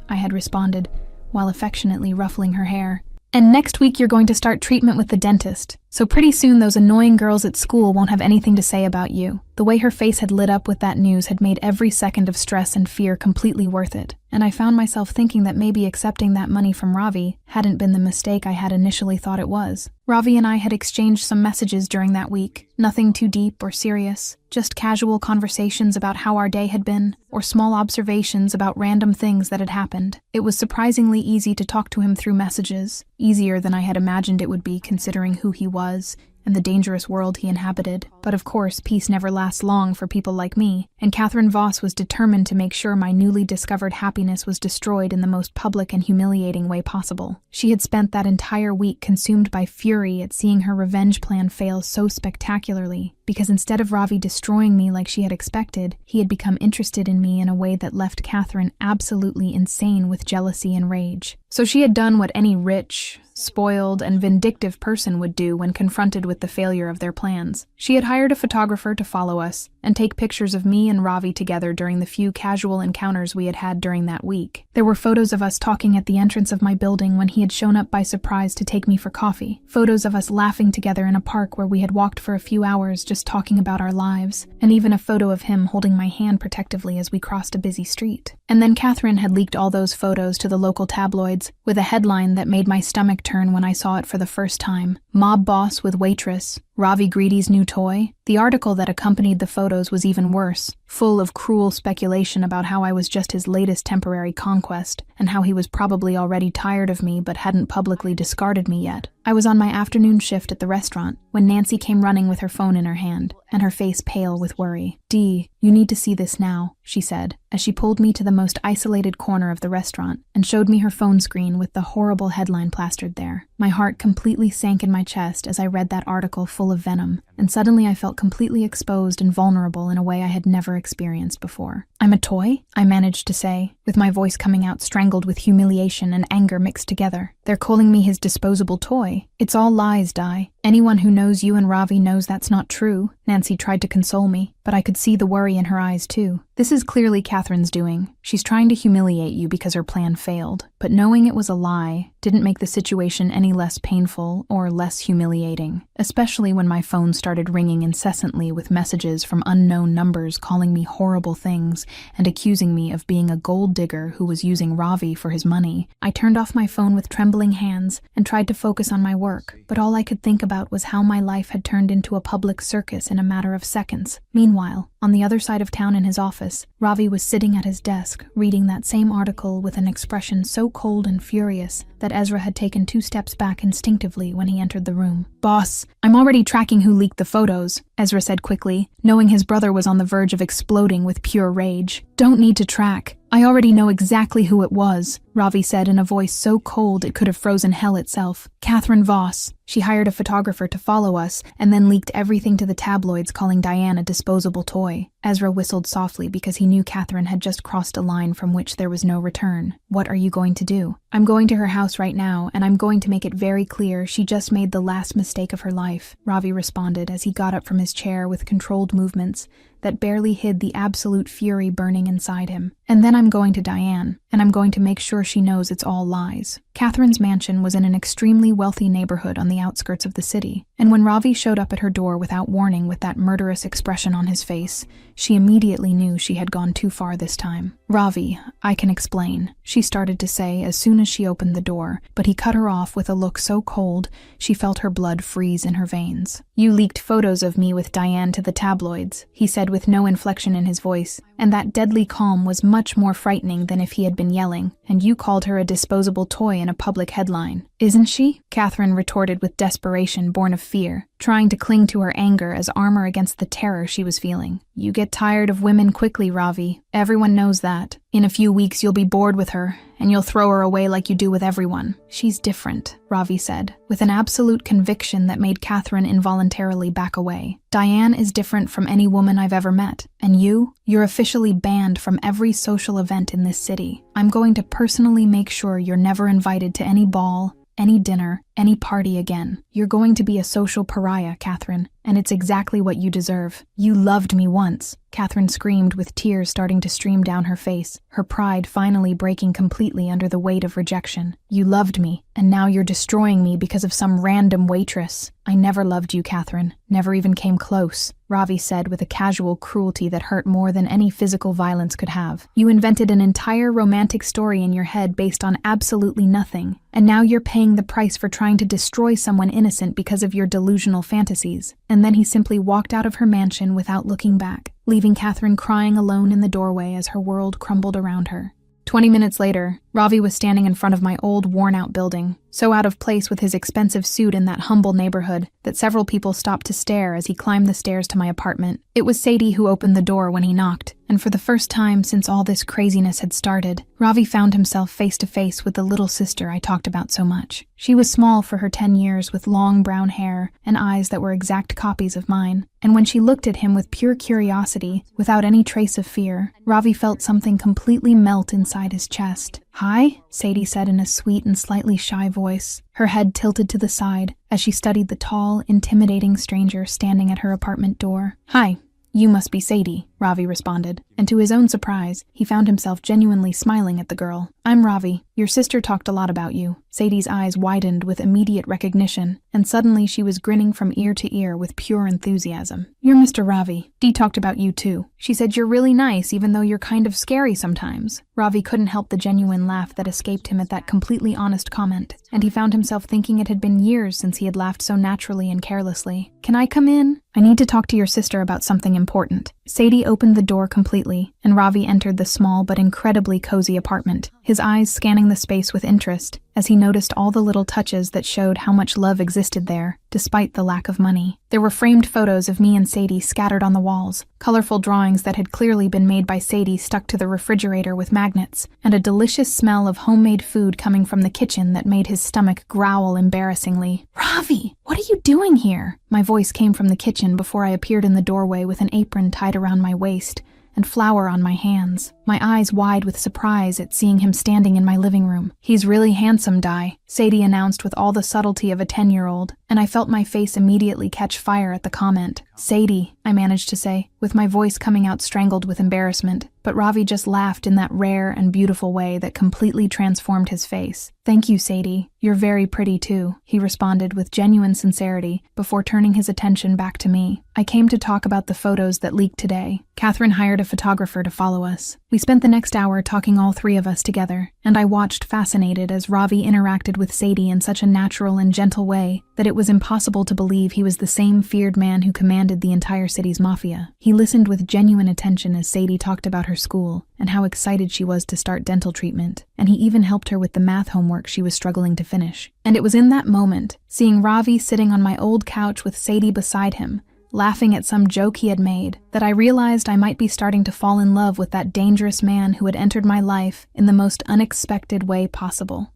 I had responded, while affectionately ruffling her hair. And next week you're going to start treatment with the dentist, so pretty soon those annoying girls at school won't have anything to say about you. The way her face had lit up with that news had made every second of stress and fear completely worth it, and I found myself thinking that maybe accepting that money from Ravi hadn't been the mistake I had initially thought it was. Ravi and I had exchanged some messages during that week, nothing too deep or serious, just casual conversations about how our day had been, or small observations about random things that had happened. It was surprisingly easy to talk to him through messages, easier than I had imagined it would be considering who he was and the dangerous world he inhabited. But of course, peace never lasts long for people like me, and Catherine Voss was determined to make sure my newly discovered happiness was destroyed in the most public and humiliating way possible. She had spent that entire week consumed by fury at seeing her revenge plan fail so spectacularly, because instead of Ravi destroying me like she had expected, he had become interested in me in a way that left Catherine absolutely insane with jealousy and rage. So she had done what any rich, spoiled, and vindictive person would do when confronted with the failure of their plans. She had hired a photographer to follow us and take pictures of me and Ravi together during the few casual encounters we had had during that week. There were photos of us talking at the entrance of my building when he had shown up by surprise to take me for coffee, photos of us laughing together in a park where we had walked for a few hours just talking about our lives, and even a photo of him holding my hand protectively as we crossed a busy street. And then Catherine had leaked all those photos to the local tabloids, with a headline that made my stomach turn when I saw it for the first time. Mob boss with waitress, Ravi Greedy's new toy. The article that accompanied the photos was even worse, full of cruel speculation about how I was just his latest temporary conquest, and how he was probably already tired of me but hadn't publicly discarded me yet. I was on my afternoon shift at the restaurant when Nancy came running with her phone in her hand, and her face pale with worry. "Dee, you need to see this now," she said, as she pulled me to the most isolated corner of the restaurant and showed me her phone screen with the horrible headline plastered there. My heart completely sank in my chest as I read that article full of venom, and suddenly I felt completely exposed and vulnerable in a way I had never experienced before. "I'm a toy?" I managed to say, with my voice coming out strangled with humiliation and anger mixed together. "They're calling me his disposable toy. It's all lies, Di. Anyone who knows you and Ravi knows that's not true." Nancy tried to console me, but I could see the worry in her eyes too. "This is clearly Catherine's doing. She's trying to humiliate you because her plan failed. But knowing it was a lie didn't make the situation any less painful or less humiliating, especially when my phone started ringing incessantly with messages from unknown numbers calling me horrible things and accusing me of being a gold digger who was using Ravi for his money. I turned off my phone with trembling hands and tried to focus on my work, but all I could think about was how my life had turned into a public circus in a matter of seconds. Meanwhile, on the other side of town in his office, Ravi was sitting at his desk, reading that same article with an expression so cold and furious that Ezra had taken 2 steps back instinctively when he entered the room. "Boss, I'm already tracking who leaked the photos," Ezra said quickly, knowing his brother was on the verge of exploding with pure rage. "Don't need to track. I already know exactly who it was," Ravi said in a voice so cold it could have frozen hell itself. "Catherine Voss. She hired a photographer to follow us and then leaked everything to the tabloids calling Diane a disposable toy." Ezra whistled softly because he knew Catherine had just crossed a line from which there was no return. "What are you going to do?" "I'm going to her house right now, and I'm going to make it very clear she just made the last mistake of her life," Ravi responded as he got up from his chair with controlled movements that barely hid the absolute fury burning inside him. "And then I'm going to Diane, and I'm going to make sure she knows it's all lies." Catherine's mansion was in an extremely wealthy neighborhood on the outskirts of the city, and when Ravi showed up at her door without warning with that murderous expression on his face, she immediately knew she had gone too far this time. "Ravi, I can explain," she started to say as soon as she opened the door, but he cut her off with a look so cold she felt her blood freeze in her veins. "You leaked photos of me with Diane to the tabloids," he said with no inflection in his voice, and that deadly calm was much more frightening than if he had been yelling. "And you called her a disposable toy in a public headline. Isn't she?" Catherine retorted with desperation born of fear, trying to cling to her anger as armor against the terror she was feeling. "You get tired of women quickly, Ravi. Everyone knows that. In a few weeks you'll be bored with her, and you'll throw her away like you do with everyone." "She's different," Ravi said, with an absolute conviction that made Catherine involuntarily back away. "Diane is different from any woman I've ever met, and you're officially banned from every social event in this city. I'm going to personally make sure you're never invited to any ball, any dinner, Any party again. You're going to be a social pariah, Catherine, and it's exactly what you deserve. You loved me once, Catherine screamed with tears starting to stream down her face, her pride finally breaking completely under the weight of rejection. You loved me, and now you're destroying me because of some random waitress. I never loved you, Catherine. Never even came close, Ravi said with a casual cruelty that hurt more than any physical violence could have. You invented an entire romantic story in your head based on absolutely nothing, and now you're paying the price for trying to destroy someone innocent because of your delusional fantasies. And then he simply walked out of her mansion without looking back, leaving Catherine crying alone in the doorway as her world crumbled around her. 20 minutes later, Ravi was standing in front of my old, worn-out building, so out of place with his expensive suit in that humble neighborhood that several people stopped to stare as he climbed the stairs to my apartment. It was Sadie who opened the door when he knocked, and for the first time since all this craziness had started, Ravi found himself face to face with the little sister I talked about so much. She was small for her 10 years with long brown hair and eyes that were exact copies of mine, and when she looked at him with pure curiosity, without any trace of fear, Ravi felt something completely melt inside his chest. "Hi," Sadie said in a sweet and slightly shy voice, her head tilted to the side as she studied the tall, intimidating stranger standing at her apartment door. "Hi, you must be Sadie," Ravi responded, and to his own surprise, he found himself genuinely smiling at the girl. "I'm Ravi. Your sister talked a lot about you." Sadie's eyes widened with immediate recognition, and suddenly she was grinning from ear to ear with pure enthusiasm. "You're Mr. Ravi. Dee talked about you too. She said you're really nice even though you're kind of scary sometimes." Ravi couldn't help the genuine laugh that escaped him at that completely honest comment, and he found himself thinking it had been years since he had laughed so naturally and carelessly. "Can I come in? I need to talk to your sister about something important." Sadie opened the door completely, and Ravi entered the small but incredibly cozy apartment, his eyes scanning the space with interest as he noticed all the little touches that showed how much love existed there, despite the lack of money. There were framed photos of me and Sadie scattered on the walls, colorful drawings that had clearly been made by Sadie stuck to the refrigerator with magnets, and a delicious smell of homemade food coming from the kitchen that made his stomach growl embarrassingly. "Ravi, what are you doing here?" My voice came from the kitchen before I appeared in the doorway with an apron tied around my waist and flour on my hands, my eyes wide with surprise at seeing him standing in my living room. "He's really handsome, Di," Sadie announced with all the subtlety of a 10-year-old, and I felt my face immediately catch fire at the comment. "Sadie," I managed to say, with my voice coming out strangled with embarrassment, but Ravi just laughed in that rare and beautiful way that completely transformed his face. "Thank you, Sadie. You're very pretty too," he responded with genuine sincerity before turning his attention back to me. "I came to talk about the photos that leaked today. Catherine hired a photographer to follow us. We spent the next hour talking all three of us together, and I watched fascinated as Ravi interacted with Sadie in such a natural and gentle way that it was impossible to believe he was the same feared man who commanded the entire city's mafia. He listened with genuine attention as Sadie talked about her school and how excited she was to start dental treatment, and he even helped her with the math homework she was struggling to finish. And it was in that moment, seeing Ravi sitting on my old couch with Sadie beside him, laughing at some joke he had made, that I realized I might be starting to fall in love with that dangerous man who had entered my life in the most unexpected way possible.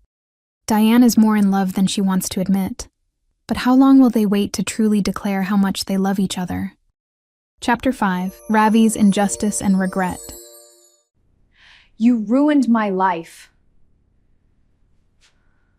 Diane is more in love than she wants to admit. But how long will they wait to truly declare how much they love each other? Chapter 5. Ravi's Injustice and Regret. You ruined my life.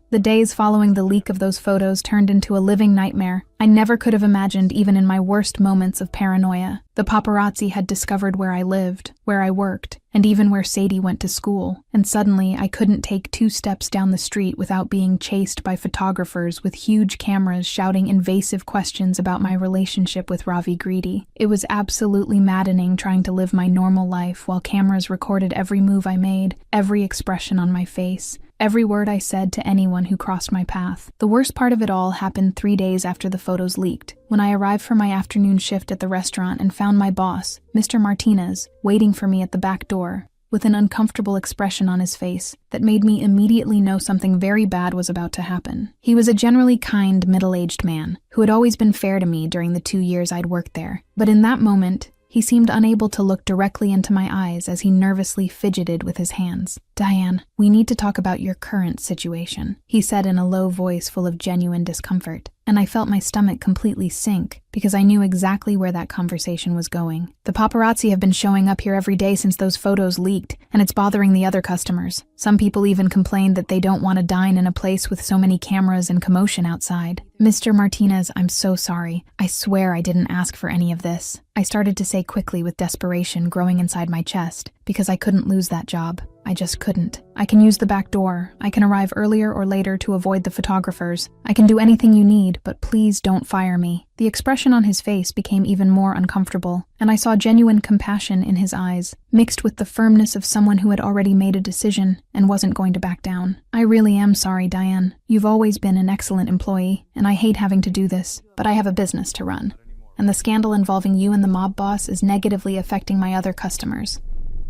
The days following the leak of those photos turned into a living nightmare I never could have imagined even in my worst moments of paranoia. The paparazzi had discovered where I lived, where I worked, and even where Sadie went to school, and suddenly I couldn't take 2 steps down the street without being chased by photographers with huge cameras shouting invasive questions about my relationship with Ravi Greedy. It was absolutely maddening trying to live my normal life while cameras recorded every move I made, every expression on my face, every word I said to anyone who crossed my path. The worst part of it all happened 3 days after the photos leaked, when I arrived for my afternoon shift at the restaurant and found my boss, Mr. Martinez, waiting for me at the back door, with an uncomfortable expression on his face that made me immediately know something very bad was about to happen. He was a generally kind, middle-aged man, who had always been fair to me during the 2 years I'd worked there. But in that moment, he seemed unable to look directly into my eyes as he nervously fidgeted with his hands. "Diane, we need to talk about your current situation," he said in a low voice full of genuine discomfort. and I felt my stomach completely sink because I knew exactly where that conversation was going. The paparazzi have been showing up here every day since those photos leaked, and it's bothering the other customers. Some people even complained that they don't want to dine in a place with so many cameras and commotion outside. Mr. Martinez, I'm so sorry. I swear I didn't ask for any of this. I started to say quickly with desperation growing inside my chest because I couldn't lose that job. I just couldn't. I can use the back door. I can arrive earlier or later to avoid the photographers. I can do anything you need, but please don't fire me. The expression on his face became even more uncomfortable, and I saw genuine compassion in his eyes, mixed with the firmness of someone who had already made a decision and wasn't going to back down. I really am sorry, Diane. You've always been an excellent employee, and I hate having to do this, but I have a business to run. And the scandal involving you and the mob boss is negatively affecting my other customers.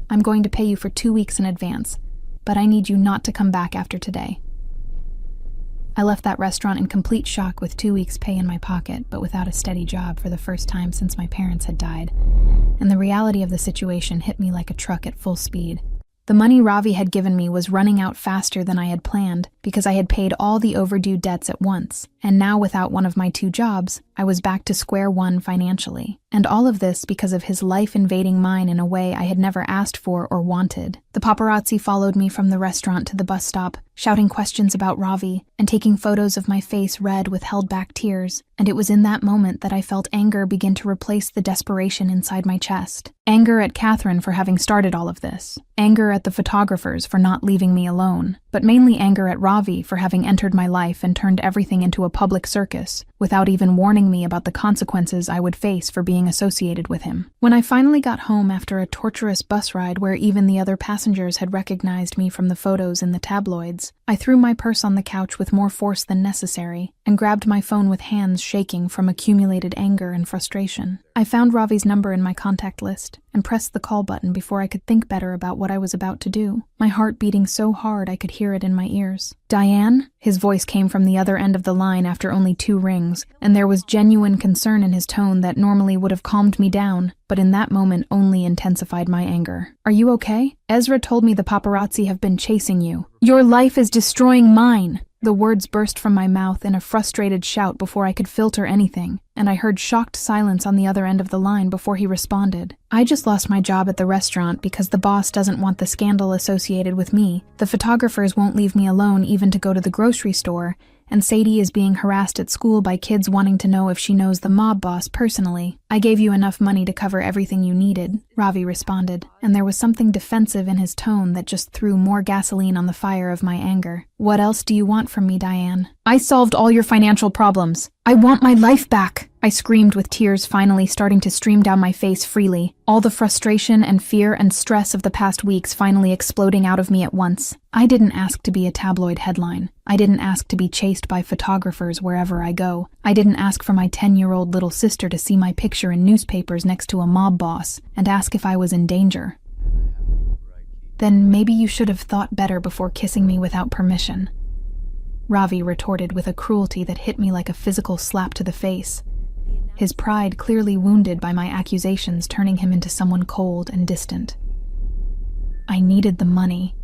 I'm going to pay you for 2 weeks in advance, but I need you not to come back after today. I left that restaurant in complete shock with 2 weeks' pay in my pocket, but without a steady job for the first time since my parents had died. And the reality of the situation hit me like a truck at full speed. The money Ravi had given me was running out faster than I had planned because I had paid all the overdue debts at once, and now without one of my 2 jobs, I was back to square one financially. And all of this because of his life invading mine in a way I had never asked for or wanted. The paparazzi followed me from the restaurant to the bus stop, shouting questions about Ravi and taking photos of my face red with held back tears. And it was in that moment that I felt anger begin to replace the desperation inside my chest. Anger at Catherine for having started all of this. Anger at the photographers for not leaving me alone. But mainly anger at Ravi for having entered my life and turned everything into a public circus, without even warning me about the consequences I would face for being associated with him. When I finally got home after a torturous bus ride where even the other passengers had recognized me from the photos in the tabloids, I threw my purse on the couch with more force than necessary and grabbed my phone with hands shaking from accumulated anger and frustration. I found Ravi's number in my contact list and pressed the call button before I could think better about what I was about to do, my heart beating so hard I could hear it in my ears. "Diane?" His voice came from the other end of the line after only 2 rings, and there was genuine concern in his tone that normally would have calmed me down, but in that moment only intensified my anger. "Are you okay? Ezra told me the paparazzi have been chasing you. Your life is destroying mine." The words burst from my mouth in a frustrated shout before I could filter anything, and I heard shocked silence on the other end of the line before he responded. "I just lost my job at the restaurant because the boss doesn't want the scandal associated with me. The photographers won't leave me alone even to go to the grocery store, and Sadie is being harassed at school by kids wanting to know if she knows the mob boss personally. I gave you enough money to cover everything you needed," Ravi responded, and there was something defensive in his tone that just threw more gasoline on the fire of my anger. "What else do you want from me, Diane?" "I solved all your financial problems. I want my life back," I screamed with tears finally starting to stream down my face freely, all the frustration and fear and stress of the past weeks finally exploding out of me at once. I didn't ask to be a tabloid headline. I didn't ask to be chased by photographers wherever I go. I didn't ask for my 10-year-old little sister to see my picture in newspapers next to a mob boss and ask if I was in danger. "Then maybe you should have thought better before kissing me without permission," Ravi retorted with a cruelty that hit me like a physical slap to the face, his pride clearly wounded by my accusations turning him into someone cold and distant. "I needed the money."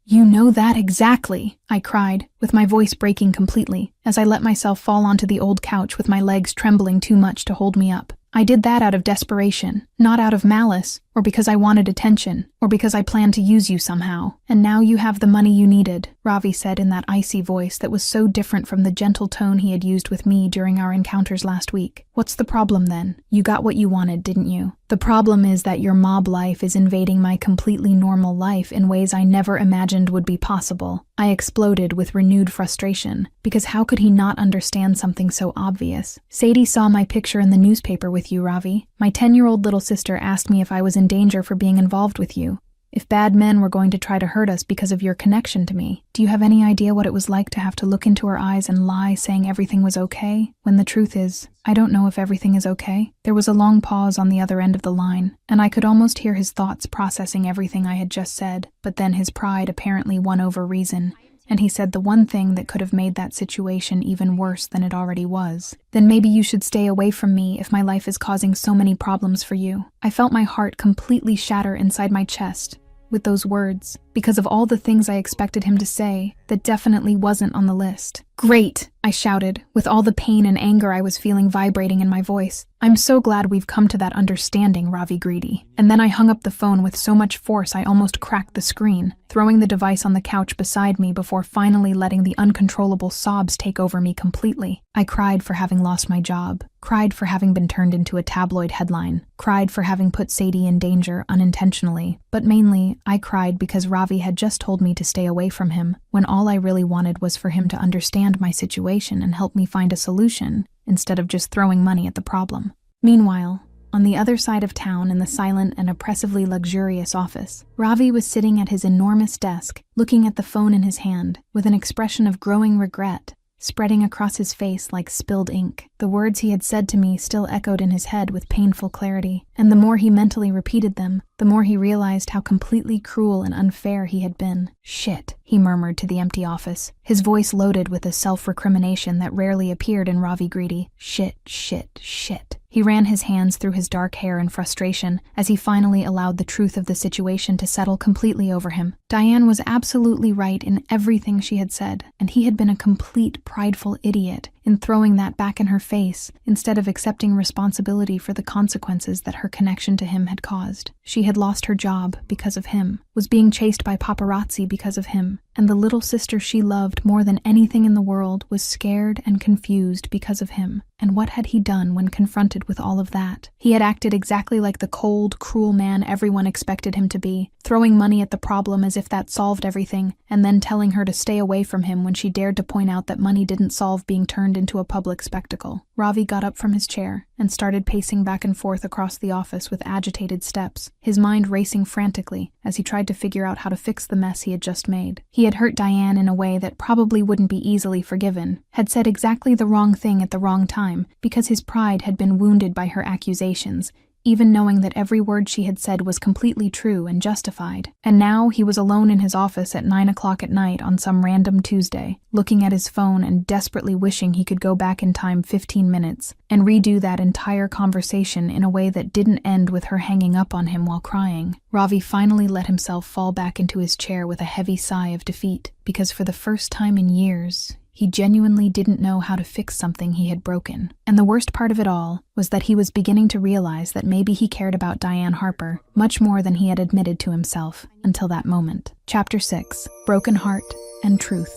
"You know that exactly," I cried, with my voice breaking completely, as I let myself fall onto the old couch with my legs trembling too much to hold me up. "I did that out of desperation, not out of malice, or because I wanted attention, or because I planned to use you somehow. And now you have the money you needed," Ravi said in that icy voice that was so different from the gentle tone he had used with me during our encounters last week. "What's the problem then? You got what you wanted, didn't you? The problem is that your mob life is invading my completely normal life in ways I never imagined would be possible." I exploded with renewed frustration, because how could he not understand something so obvious? "Sadie saw my picture in the newspaper with you, Ravi. My 10-year-old little sister asked me if I was in danger for being involved with you, if bad men were going to try to hurt us because of your connection to me. Do you have any idea what it was like to have to look into her eyes and lie saying everything was okay, when the truth is, I don't know if everything is okay?" There was a long pause on the other end of the line, and I could almost hear his thoughts processing everything I had just said, but then his pride apparently won over reason, and he said the one thing that could have made that situation even worse than it already was. "Then maybe you should stay away from me if my life is causing so many problems for you." I felt my heart completely shatter inside my chest, with those words, because of all the things I expected him to say that definitely wasn't on the list. "Great," I shouted, with all the pain and anger I was feeling vibrating in my voice. "I'm so glad we've come to that understanding, Ravi Greedy." And then I hung up the phone with so much force I almost cracked the screen, throwing the device on the couch beside me before finally letting the uncontrollable sobs take over me completely. I cried for having lost my job, cried for having been turned into a tabloid headline, cried for having put Sadie in danger unintentionally, but mainly, I cried because Ravi had just told me to stay away from him, when all I really wanted was for him to understand my situation and help me find a solution, instead of just throwing money at the problem. Meanwhile, on the other side of town in the silent and oppressively luxurious office, Ravi was sitting at his enormous desk, looking at the phone in his hand, with an expression of growing regret spreading across his face like spilled ink. The words he had said to me still echoed in his head with painful clarity, and the more he mentally repeated them, the more he realized how completely cruel and unfair he had been. "Shit," he murmured to the empty office, his voice loaded with a self-recrimination that rarely appeared in Ravi Greedy. "Shit, shit, shit." He ran his hands through his dark hair in frustration as he finally allowed the truth of the situation to settle completely over him. Diane was absolutely right in everything she had said, and he had been a complete prideful idiot in throwing that back in her face instead of accepting responsibility for the consequences that her connection to him had caused. She had lost her job because of him, was being chased by paparazzi because of him, and the little sister she loved more than anything in the world was scared and confused because of him. And what had he done when confronted with all of that? He had acted exactly like the cold, cruel man everyone expected him to be, throwing money at the problem as if that solved everything, and then telling her to stay away from him when she dared to point out that money didn't solve being turned into a public spectacle. Ravi got up from his chair and started pacing back and forth across the office with agitated steps, his mind racing frantically as he tried to figure out how to fix the mess he had just made. He had hurt Diane in a way that probably wouldn't be easily forgiven, had said exactly the wrong thing at the wrong time because his pride had been wounded by her accusations, even knowing that every word she had said was completely true and justified. And now he was alone in his office at 9 o'clock at night on some random Tuesday, looking at his phone and desperately wishing he could go back in time 15 minutes and redo that entire conversation in a way that didn't end with her hanging up on him while crying. Ravi finally let himself fall back into his chair with a heavy sigh of defeat, because for the first time in years, he genuinely didn't know how to fix something he had broken. And the worst part of it all was that he was beginning to realize that maybe he cared about Diane Harper much more than he had admitted to himself until that moment. Chapter 6: Broken Heart and Truth.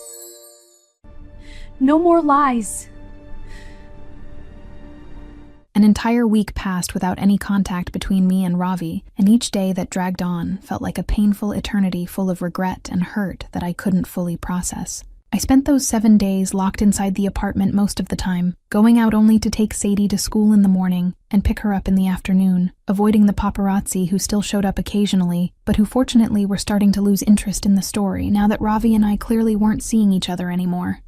No more lies. An entire week passed without any contact between me and Ravi, and each day that dragged on felt like a painful eternity full of regret and hurt that I couldn't fully process. I spent those 7 days locked inside the apartment most of the time, going out only to take Sadie to school in the morning and pick her up in the afternoon, avoiding the paparazzi who still showed up occasionally, but who fortunately were starting to lose interest in the story now that Ravi and I clearly weren't seeing each other anymore.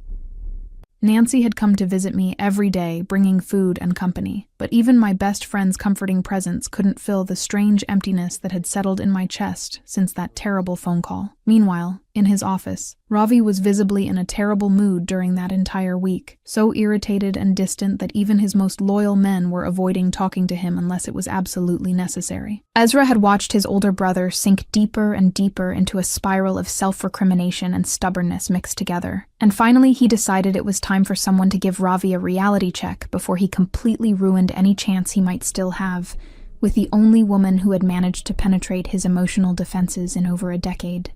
Nancy had come to visit me every day, bringing food and company, but even my best friend's comforting presence couldn't fill the strange emptiness that had settled in my chest since that terrible phone call. Meanwhile, in his office, Ravi was visibly in a terrible mood during that entire week, so irritated and distant that even his most loyal men were avoiding talking to him unless it was absolutely necessary. Ezra had watched his older brother sink deeper and deeper into a spiral of self-recrimination and stubbornness mixed together, and finally he decided it was time for someone to give Ravi a reality check before he completely ruined any chance he might still have with the only woman who had managed to penetrate his emotional defenses in over a decade.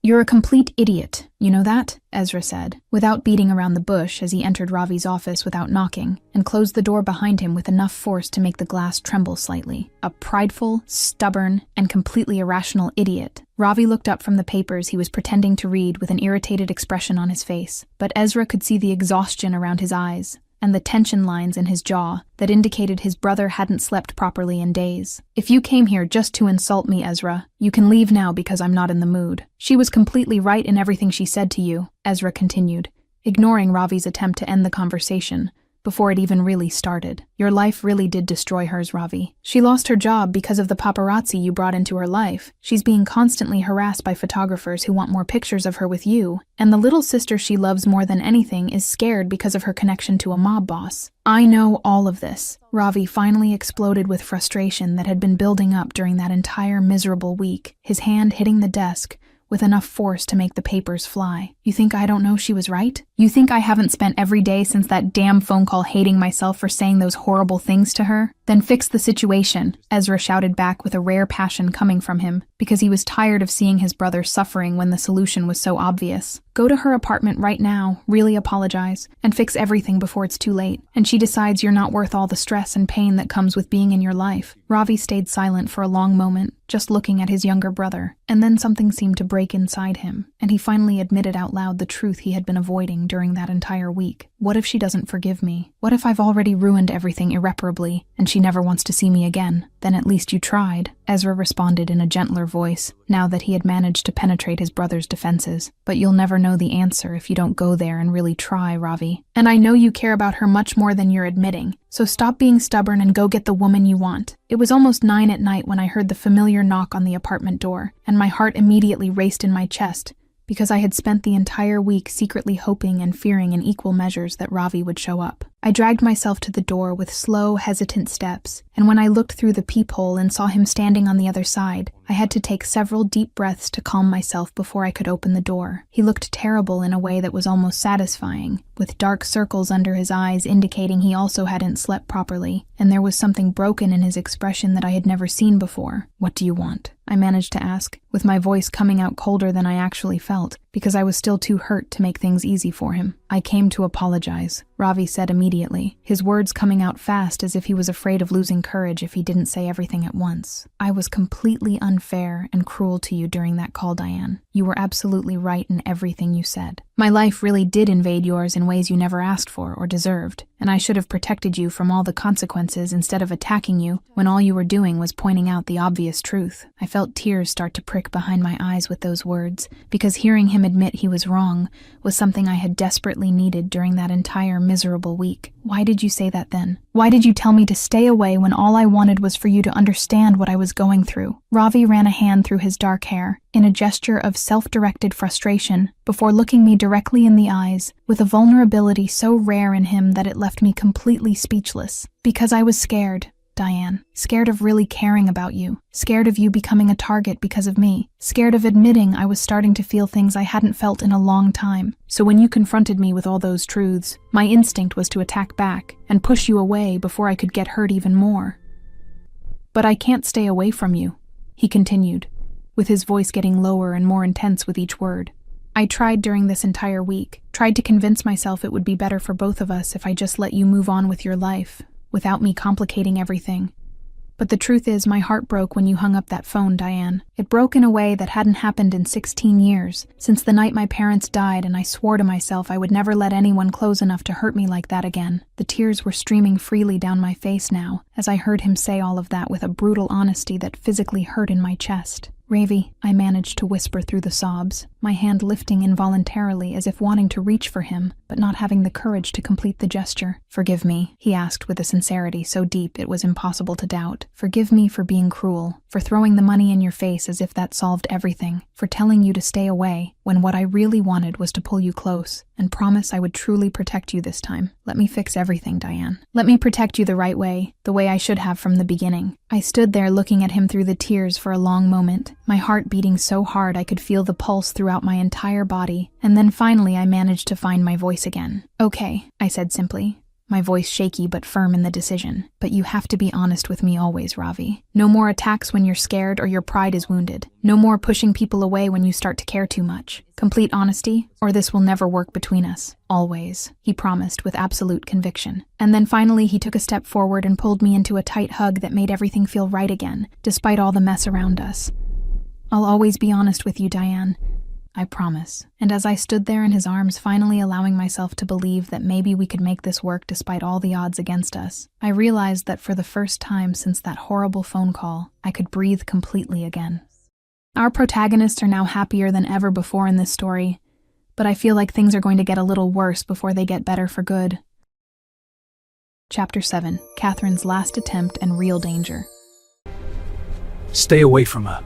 "You're a complete idiot, you know that?" Ezra said, without beating around the bush as he entered Ravi's office without knocking, and closed the door behind him with enough force to make the glass tremble slightly. A prideful, stubborn, and completely irrational idiot. Ravi looked up from the papers he was pretending to read with an irritated expression on his face, but Ezra could see the exhaustion around his eyes and the tension lines in his jaw that indicated his brother hadn't slept properly in days. "If you came here just to insult me, Ezra, you can leave now because I'm not in the mood. She was completely right in everything she said to you," Ezra continued, ignoring Ravi's attempt to end the conversation, before it even really started. Your life really did destroy hers, Ravi. She lost her job because of the paparazzi you brought into her life. She's being constantly harassed by photographers who want more pictures of her with you. And the little sister she loves more than anything is scared because of her connection to a mob boss. I know all of this. Ravi finally exploded with frustration that had been building up during that entire miserable week, his hand hitting the desk with enough force to make the papers fly. You think I don't know she was right? You think I haven't spent every day since that damn phone call hating myself for saying those horrible things to her? Then fix the situation, Ezra shouted back with a rare passion coming from him, because he was tired of seeing his brother suffering when the solution was so obvious. Go to her apartment right now, really apologize, and fix everything before it's too late, and she decides you're not worth all the stress and pain that comes with being in your life. Ravi stayed silent for a long moment, just looking at his younger brother, and then something seemed to break inside him, and he finally admitted out loud the truth he had been avoiding during that entire week. What if she doesn't forgive me? What if I've already ruined everything irreparably, and she never wants to see me again? Then at least you tried, Ezra responded in a gentler voice, now that he had managed to penetrate his brother's defenses. But you'll never know the answer if you don't go there and really try, Ravi. And I know you care about her much more than you're admitting, so stop being stubborn and go get the woman you want. It was almost 9 at night when I heard the familiar knock on the apartment door, and my heart immediately raced in my chest, because I had spent the entire week secretly hoping and fearing in equal measures that Ravi would show up. I dragged myself to the door with slow, hesitant steps, and when I looked through the peephole and saw him standing on the other side, I had to take several deep breaths to calm myself before I could open the door. He looked terrible in a way that was almost satisfying, with dark circles under his eyes indicating he also hadn't slept properly, and there was something broken in his expression that I had never seen before. "What do you want?" I managed to ask, with my voice coming out colder than I actually felt, because I was still too hurt to make things easy for him. "I came to apologize," Ravi said immediately, his words coming out fast as if he was afraid of losing courage if he didn't say everything at once. "I was completely unfair and cruel to you during that call, Diane. You were absolutely right in everything you said. My life really did invade yours in ways you never asked for or deserved, and I should have protected you from all the consequences instead of attacking you when all you were doing was pointing out the obvious truth." I felt tears start to prick behind my eyes with those words, because hearing him admit he was wrong was something I had desperately needed during that entire miserable week. "Why did you say that then? Why did you tell me to stay away when all I wanted was for you to understand what I was going through?" Ravi ran a hand through his dark hair, in a gesture of self-directed frustration, before looking me directly in the eyes, with a vulnerability so rare in him that it left me completely speechless. "Because I was scared, Diane. Scared of really caring about you. Scared of you becoming a target because of me. Scared of admitting I was starting to feel things I hadn't felt in a long time. So when you confronted me with all those truths, my instinct was to attack back and push you away before I could get hurt even more. But I can't stay away from you," he continued, with his voice getting lower and more intense with each word. "I tried during this entire week, tried to convince myself it would be better for both of us if I just let you move on with your life, without me complicating everything. But the truth is, my heart broke when you hung up that phone, Diane. It broke in a way that hadn't happened in 16 years, since the night my parents died, and I swore to myself I would never let anyone close enough to hurt me like that again." The tears were streaming freely down my face now, as I heard him say all of that with a brutal honesty that physically hurt in my chest. "Ravi," I managed to whisper through the sobs, my hand lifting involuntarily as if wanting to reach for him, but not having the courage to complete the gesture. "Forgive me," he asked with a sincerity so deep it was impossible to doubt. "Forgive me for being cruel, for throwing the money in your face as if that solved everything, for telling you to stay away, when what I really wanted was to pull you close, and promise I would truly protect you this time. Let me fix everything, Diane. Let me protect you the right way, the way I should have from the beginning." I stood there looking at him through the tears for a long moment, my heart beating so hard I could feel the pulse throughout my entire body, and then finally I managed to find my voice again. "Okay," I said simply, my voice shaky but firm in the decision. "But you have to be honest with me always, Ravi. No more attacks when you're scared or your pride is wounded. No more pushing people away when you start to care too much. Complete honesty, or this will never work between us. Always," he promised with absolute conviction. And then finally he took a step forward and pulled me into a tight hug that made everything feel right again, despite all the mess around us. "I'll always be honest with you, Diane. I promise." And as I stood there in his arms, finally allowing myself to believe that maybe we could make this work despite all the odds against us, I realized that for the first time since that horrible phone call, I could breathe completely again. Our protagonists are now happier than ever before in this story, but I feel like things are going to get a little worse before they get better for good. Chapter 7, Catherine's Last Attempt and Real Danger. Stay away from her.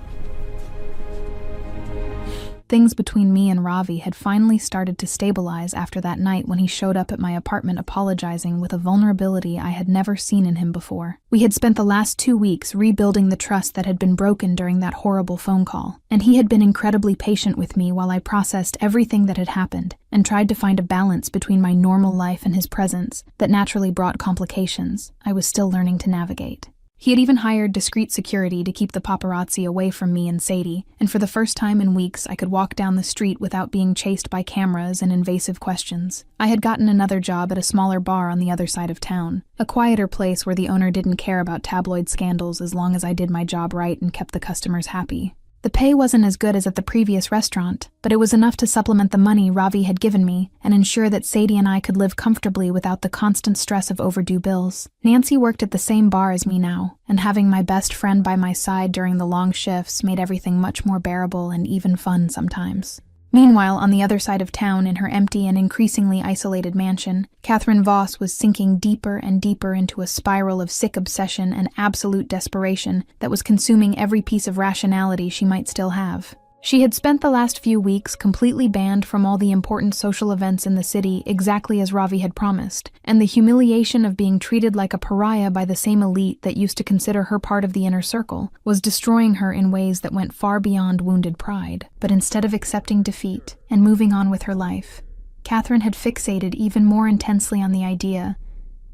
Things between me and Ravi had finally started to stabilize after that night when he showed up at my apartment apologizing with a vulnerability I had never seen in him before. We had spent the last 2 weeks rebuilding the trust that had been broken during that horrible phone call, and he had been incredibly patient with me while I processed everything that had happened and tried to find a balance between my normal life and his presence that naturally brought complications I was still learning to navigate. He had even hired discreet security to keep the paparazzi away from me and Sadie, and for the first time in weeks I could walk down the street without being chased by cameras and invasive questions. I had gotten another job at a smaller bar on the other side of town, a quieter place where the owner didn't care about tabloid scandals as long as I did my job right and kept the customers happy. The pay wasn't as good as at the previous restaurant, but it was enough to supplement the money Ravi had given me and ensure that Sadie and I could live comfortably without the constant stress of overdue bills. Nancy worked at the same bar as me now, and having my best friend by my side during the long shifts made everything much more bearable and even fun sometimes. Meanwhile, on the other side of town, in her empty and increasingly isolated mansion, Catherine Voss was sinking deeper and deeper into a spiral of sick obsession and absolute desperation that was consuming every piece of rationality she might still have. She had spent the last few weeks completely banned from all the important social events in the city exactly as Ravi had promised, and the humiliation of being treated like a pariah by the same elite that used to consider her part of the inner circle was destroying her in ways that went far beyond wounded pride. But instead of accepting defeat and moving on with her life, Catherine had fixated even more intensely on the idea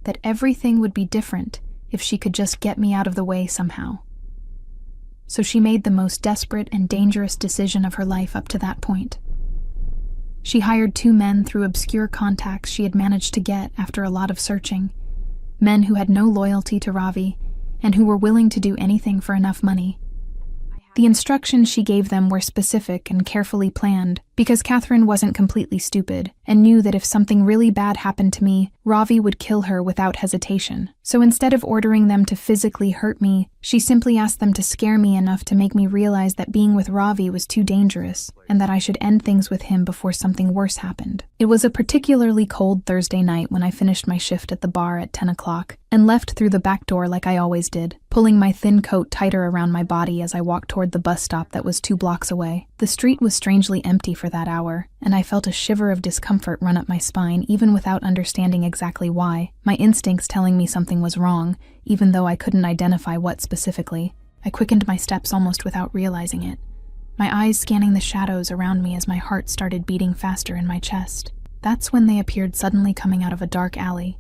that everything would be different if she could just get me out of the way somehow. So she made the most desperate and dangerous decision of her life up to that point. She hired 2 men through obscure contacts she had managed to get after a lot of searching, men who had no loyalty to Ravi and who were willing to do anything for enough money. The instructions she gave them were specific and carefully planned because Catherine wasn't completely stupid and knew that if something really bad happened to me, Ravi would kill her without hesitation. So instead of ordering them to physically hurt me, she simply asked them to scare me enough to make me realize that being with Ravi was too dangerous and that I should end things with him before something worse happened. It was a particularly cold Thursday night when I finished my shift at the bar at 10 o'clock and left through the back door like I always did, pulling my thin coat tighter around my body as I walked toward the bus stop that was 2 blocks away. The street was strangely empty for that hour, and I felt a shiver of discomfort run up my spine even without understanding exactly why, my instincts telling me something was wrong, even though I couldn't identify what specifically. I quickened my steps almost without realizing it, my eyes scanning the shadows around me as my heart started beating faster in my chest. That's when they appeared suddenly coming out of a dark alley,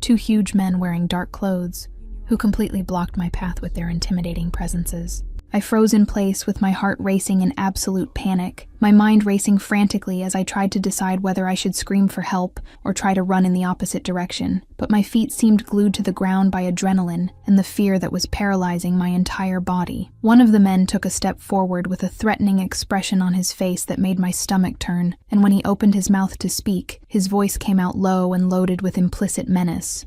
2 huge men wearing dark clothes, who completely blocked my path with their intimidating presences. I froze in place with my heart racing in absolute panic, my mind racing frantically as I tried to decide whether I should scream for help or try to run in the opposite direction. But my feet seemed glued to the ground by adrenaline and the fear that was paralyzing my entire body. One of the men took a step forward with a threatening expression on his face that made my stomach turn, and when he opened his mouth to speak, his voice came out low and loaded with implicit menace.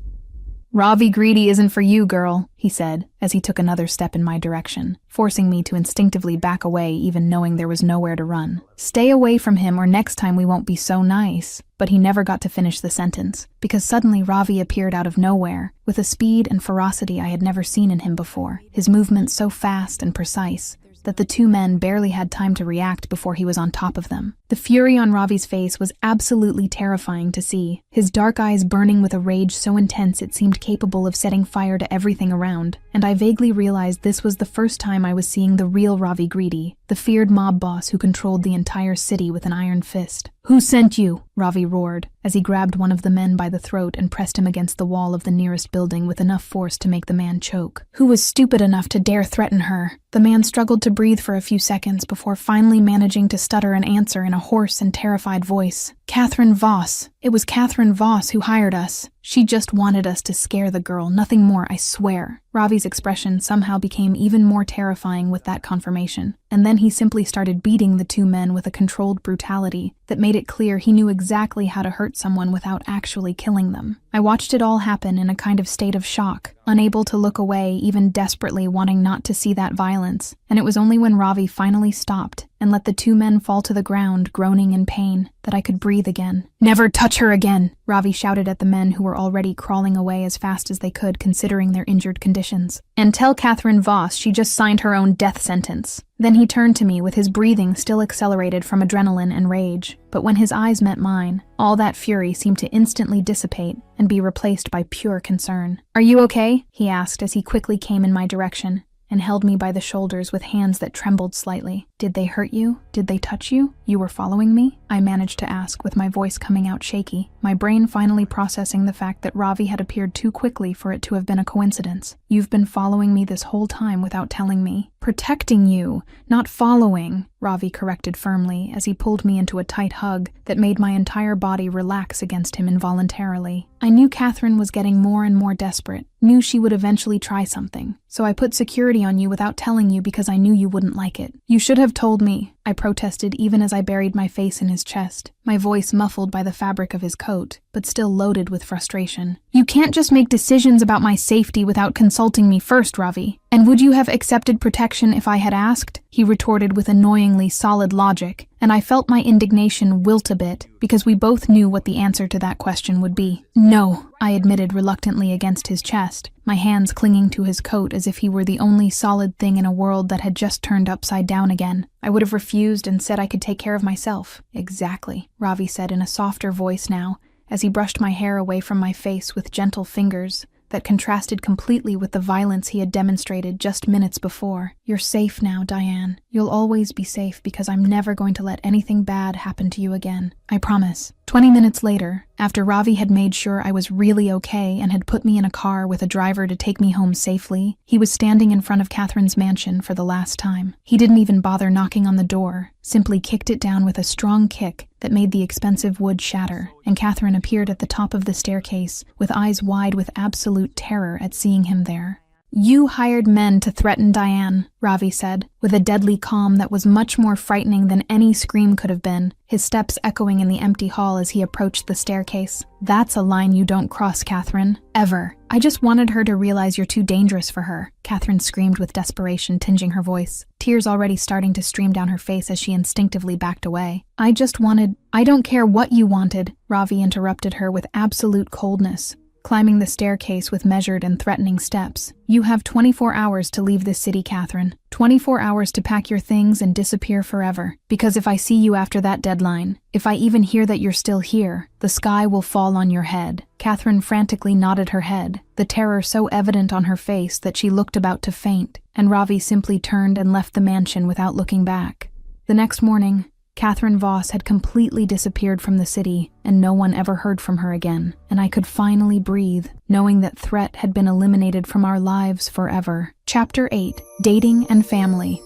"Ravi Greedy isn't for you, girl," he said, as he took another step in my direction, forcing me to instinctively back away even knowing there was nowhere to run. "Stay away from him or next time we won't be so nice." But he never got to finish the sentence, because suddenly Ravi appeared out of nowhere, with a speed and ferocity I had never seen in him before, his movements so fast and precise that the 2 men barely had time to react before he was on top of them. The fury on Ravi's face was absolutely terrifying to see, his dark eyes burning with a rage so intense it seemed capable of setting fire to everything around, and I vaguely realized this was the first time I was seeing the real Ravi Greedy, the feared mob boss who controlled the entire city with an iron fist. "Who sent you?" Ravi roared, as he grabbed one of the men by the throat and pressed him against the wall of the nearest building with enough force to make the man choke. "Who was stupid enough to dare threaten her?" The man struggled to breathe for a few seconds before finally managing to stutter an answer in a hoarse and terrified voice. "Catherine Voss. It was Catherine Voss who hired us. She just wanted us to scare the girl, nothing more, I swear." Ravi's expression somehow became even more terrifying with that confirmation, and then he simply started beating the 2 men with a controlled brutality that made it clear he knew exactly how to hurt someone without actually killing them. I watched it all happen in a kind of state of shock, unable to look away, even desperately wanting not to see that violence, and it was only when Ravi finally stopped and let the two men fall to the ground, groaning in pain, that I could breathe again. "Never touch her again!" Ravi shouted at the men who were already crawling away as fast as they could, considering their injured conditions. "And tell Catherine Voss she just signed her own death sentence." Then he turned to me with his breathing still accelerated from adrenaline and rage. But when his eyes met mine, all that fury seemed to instantly dissipate and be replaced by pure concern. "Are you okay?" he asked as he quickly came in my direction and held me by the shoulders with hands that trembled slightly. "Did they hurt you? Did they touch you? You were following me?" I managed to ask, with my voice coming out shaky, my brain finally processing the fact that Ravi had appeared too quickly for it to have been a coincidence. "You've been following me this whole time without telling me." "Protecting you, not following," Ravi corrected firmly as he pulled me into a tight hug that made my entire body relax against him involuntarily. I knew Catherine was getting more and more desperate, knew she would eventually try something. "So I put security on you without telling you because I knew you wouldn't like it." "You should have told me," I protested even as I buried my face in his chest, my voice muffled by the fabric of his coat, but still loaded with frustration. "You can't just make decisions about my safety without consulting me first, Ravi. And would you have accepted protection if I had asked?" He retorted with annoyingly solid logic, and I felt my indignation wilt a bit because we both knew what the answer to that question would be. "No," I admitted reluctantly against his chest, my hands clinging to his coat as if he were the only solid thing in a world that had just turned upside down again. "I would have refused and said I could take care of myself." "Exactly," Ravi said in a softer voice now, as he brushed my hair away from my face with gentle fingers that contrasted completely with the violence he had demonstrated just minutes before. "You're safe now, Diane. You'll always be safe because I'm never going to let anything bad happen to you again. I promise." 20 minutes later, after Ravi had made sure I was really okay and had put me in a car with a driver to take me home safely, he was standing in front of Catherine's mansion for the last time. He didn't even bother knocking on the door, simply kicked it down with a strong kick that made the expensive wood shatter, and Catherine appeared at the top of the staircase with eyes wide with absolute terror at seeing him there. "You hired men to threaten Diane," Ravi said, with a deadly calm that was much more frightening than any scream could have been, his steps echoing in the empty hall as he approached the staircase. "That's a line you don't cross, Catherine. Ever. I just wanted her to realize you're too dangerous for her," Catherine screamed with desperation tinging her voice, tears already starting to stream down her face as she instinctively backed away. "I don't care what you wanted," Ravi interrupted her with absolute coldness, climbing the staircase with measured and threatening steps. "You have 24 hours to leave this city, Catherine. 24 hours to pack your things and disappear forever. Because if I see you after that deadline, if I even hear that you're still here, the sky will fall on your head." Catherine frantically nodded her head, the terror so evident on her face that she looked about to faint, and Ravi simply turned and left the mansion without looking back. The next morning, Catherine Voss had completely disappeared from the city, and no one ever heard from her again, and I could finally breathe, knowing that threat had been eliminated from our lives forever. Chapter 8: Dating and Family.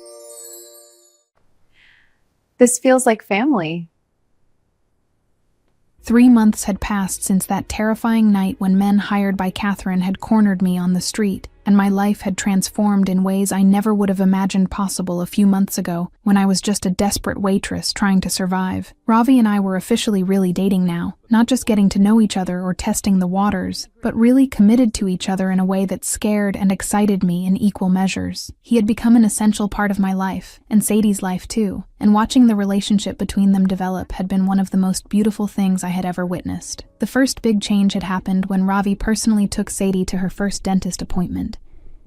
This feels like family. 3 months had passed since that terrifying night when men hired by Catherine had cornered me on the street, and my life had transformed in ways I never would have imagined possible a few months ago, when I was just a desperate waitress trying to survive. Ravi and I were officially really dating now, not just getting to know each other or testing the waters, but really committed to each other in a way that scared and excited me in equal measures. He had become an essential part of my life, and Sadie's life too, and watching the relationship between them develop had been one of the most beautiful things I had ever witnessed. The first big change had happened when Ravi personally took Sadie to her first dentist appointment,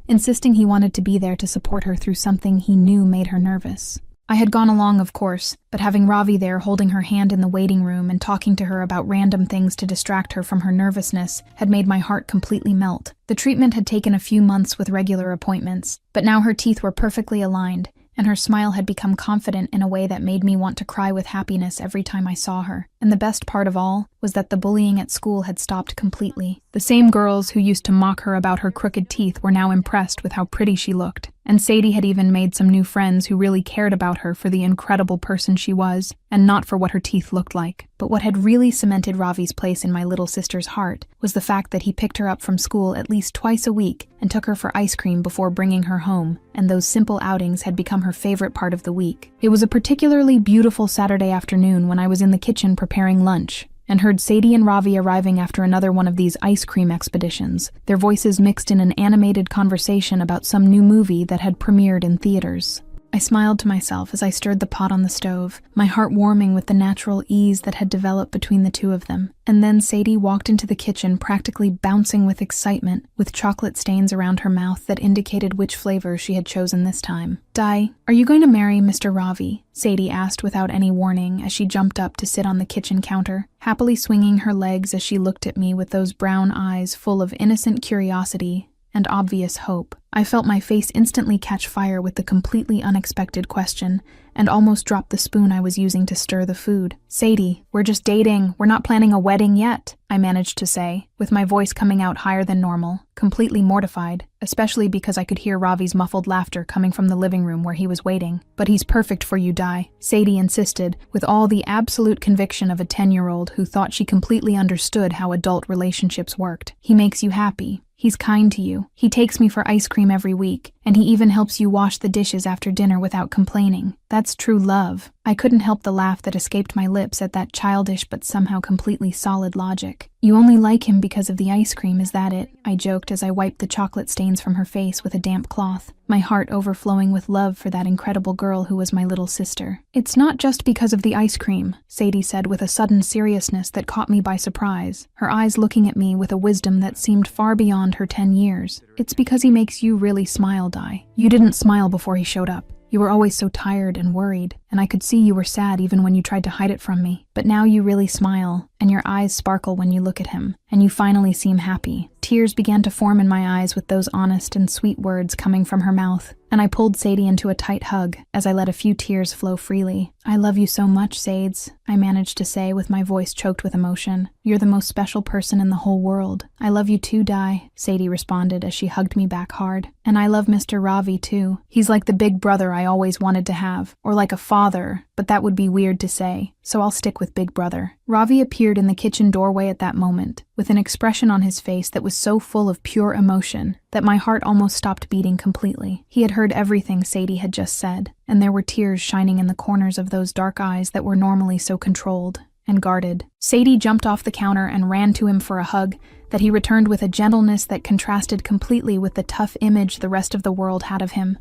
insisting he wanted to be there to support her through something he knew made her nervous. I had gone along, of course, but having Ravi there holding her hand in the waiting room and talking to her about random things to distract her from her nervousness had made my heart completely melt. The treatment had taken a few months with regular appointments, but now her teeth were perfectly aligned, and her smile had become confident in a way that made me want to cry with happiness every time I saw her. And the best part of all was that the bullying at school had stopped completely. The same girls who used to mock her about her crooked teeth were now impressed with how pretty she looked. And Sadie had even made some new friends who really cared about her for the incredible person she was, and not for what her teeth looked like. But what had really cemented Ravi's place in my little sister's heart was the fact that he picked her up from school at least twice a week and took her for ice cream before bringing her home, and those simple outings had become her favorite part of the week. It was a particularly beautiful Saturday afternoon when I was in the kitchen preparing lunch, and heard Sadie and Ravi arriving after another one of these ice cream expeditions, their voices mixed in an animated conversation about some new movie that had premiered in theaters. I smiled to myself as I stirred the pot on the stove, my heart warming with the natural ease that had developed between the two of them. And then Sadie walked into the kitchen, practically bouncing with excitement, with chocolate stains around her mouth that indicated which flavor she had chosen this time. "Di, are you going to marry Mr. Ravi?" Sadie asked without any warning as she jumped up to sit on the kitchen counter, happily swinging her legs as she looked at me with those brown eyes full of innocent curiosity and obvious hope. I felt my face instantly catch fire with the completely unexpected question, and almost dropped the spoon I was using to stir the food. "Sadie, we're just dating. We're not planning a wedding yet," I managed to say, with my voice coming out higher than normal, completely mortified, especially because I could hear Ravi's muffled laughter coming from the living room where he was waiting. "But he's perfect for you, Di," Sadie insisted, with all the absolute conviction of a 10-year-old who thought she completely understood how adult relationships worked. "He makes you happy. He's kind to you. He takes me for ice cream every week, and he even helps you wash the dishes after dinner without complaining. That's true love." I couldn't help the laugh that escaped my lips at that childish but somehow completely solid logic. "You only like him because of the ice cream, is that it?" I joked as I wiped the chocolate stains from her face with a damp cloth, my heart overflowing with love for that incredible girl who was my little sister. "It's not just because of the ice cream," Sadie said with a sudden seriousness that caught me by surprise, her eyes looking at me with a wisdom that seemed far beyond her 10 years. "It's because he makes you really smile, Di. You didn't smile before he showed up. You were always so tired and worried, and I could see you were sad even when you tried to hide it from me. But now you really smile, and your eyes sparkle when you look at him, and you finally seem happy." Tears began to form in my eyes with those honest and sweet words coming from her mouth, and I pulled Sadie into a tight hug as I let a few tears flow freely. "I love you so much, Sades," I managed to say with my voice choked with emotion. "You're the most special person in the whole world." "I love you too, Di," Sadie responded as she hugged me back hard. "And I love Mr. Ravi too. He's like the big brother I always wanted to have, or like a father, but that would be weird to say, so I'll stick with big brother." Ravi appeared in the kitchen doorway at that moment, with an expression on his face that was so full of pure emotion that my heart almost stopped beating completely. He had heard everything Sadie had just said, and there were tears shining in the corners of those dark eyes that were normally so controlled and guarded. Sadie jumped off the counter and ran to him for a hug that he returned with a gentleness that contrasted completely with the tough image the rest of the world had of him.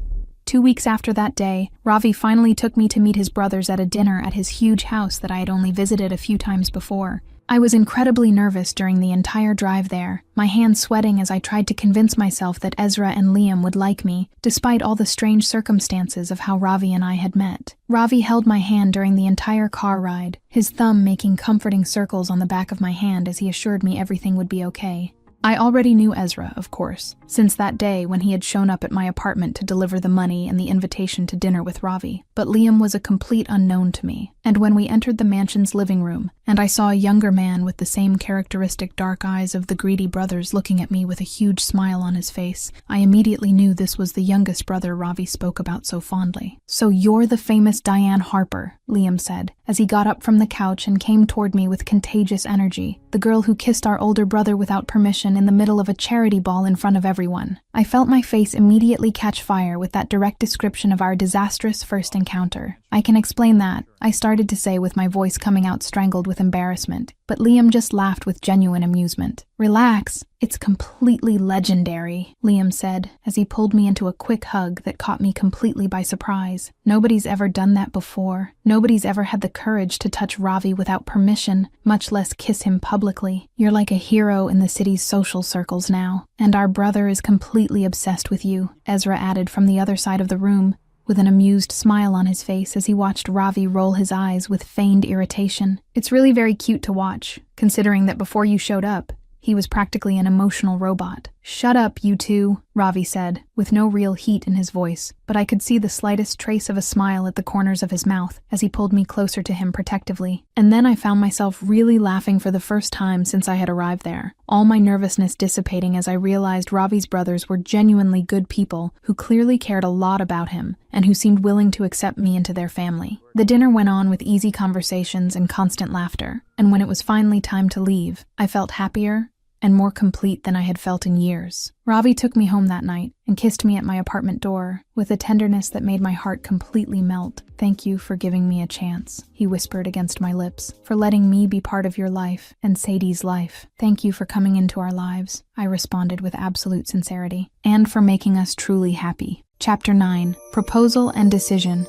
2 weeks after that day, Ravi finally took me to meet his brothers at a dinner at his huge house that I had only visited a few times before. I was incredibly nervous during the entire drive there, my hands sweating as I tried to convince myself that Ezra and Liam would like me, despite all the strange circumstances of how Ravi and I had met. Ravi held my hand during the entire car ride, his thumb making comforting circles on the back of my hand as he assured me everything would be okay. I already knew Ezra, of course, since that day when he had shown up at my apartment to deliver the money and the invitation to dinner with Ravi. But Liam was a complete unknown to me, and when we entered the mansion's living room, and I saw a younger man with the same characteristic dark eyes of the greedy brothers looking at me with a huge smile on his face, I immediately knew this was the youngest brother Ravi spoke about so fondly. "So you're the famous Diane Harper," Liam said, as he got up from the couch and came toward me with contagious energy, "the girl who kissed our older brother without permission in the middle of a charity ball in front of everyone." I felt my face immediately catch fire with that direct description of our disastrous first encounter. "I can explain that," I started to say with my voice coming out strangled with embarrassment, but Liam just laughed with genuine amusement. "Relax. It's completely legendary," Liam said, as he pulled me into a quick hug that caught me completely by surprise. "Nobody's ever done that before. Nobody's ever had the courage to touch Ravi without permission, much less kiss him publicly. You're like a hero in the city's social circles now, and our brother is completely obsessed with you," Ezra added from the other side of the room, with an amused smile on his face as he watched Ravi roll his eyes with feigned irritation. "It's really very cute to watch, considering that before you showed up, he was practically an emotional robot." "Shut up, you two," Ravi said, with no real heat in his voice, but I could see the slightest trace of a smile at the corners of his mouth as he pulled me closer to him protectively. And then I found myself really laughing for the first time since I had arrived there, all my nervousness dissipating as I realized Ravi's brothers were genuinely good people who clearly cared a lot about him and who seemed willing to accept me into their family. The dinner went on with easy conversations and constant laughter, and when it was finally time to leave, I felt happier and more complete than I had felt in years. Ravi took me home that night and kissed me at my apartment door with a tenderness that made my heart completely melt. "Thank you for giving me a chance," he whispered against my lips, "for letting me be part of your life and Sadie's life. Thank you for coming into our lives," I responded with absolute sincerity, "and for making us truly happy." Chapter 9. Proposal and Decision.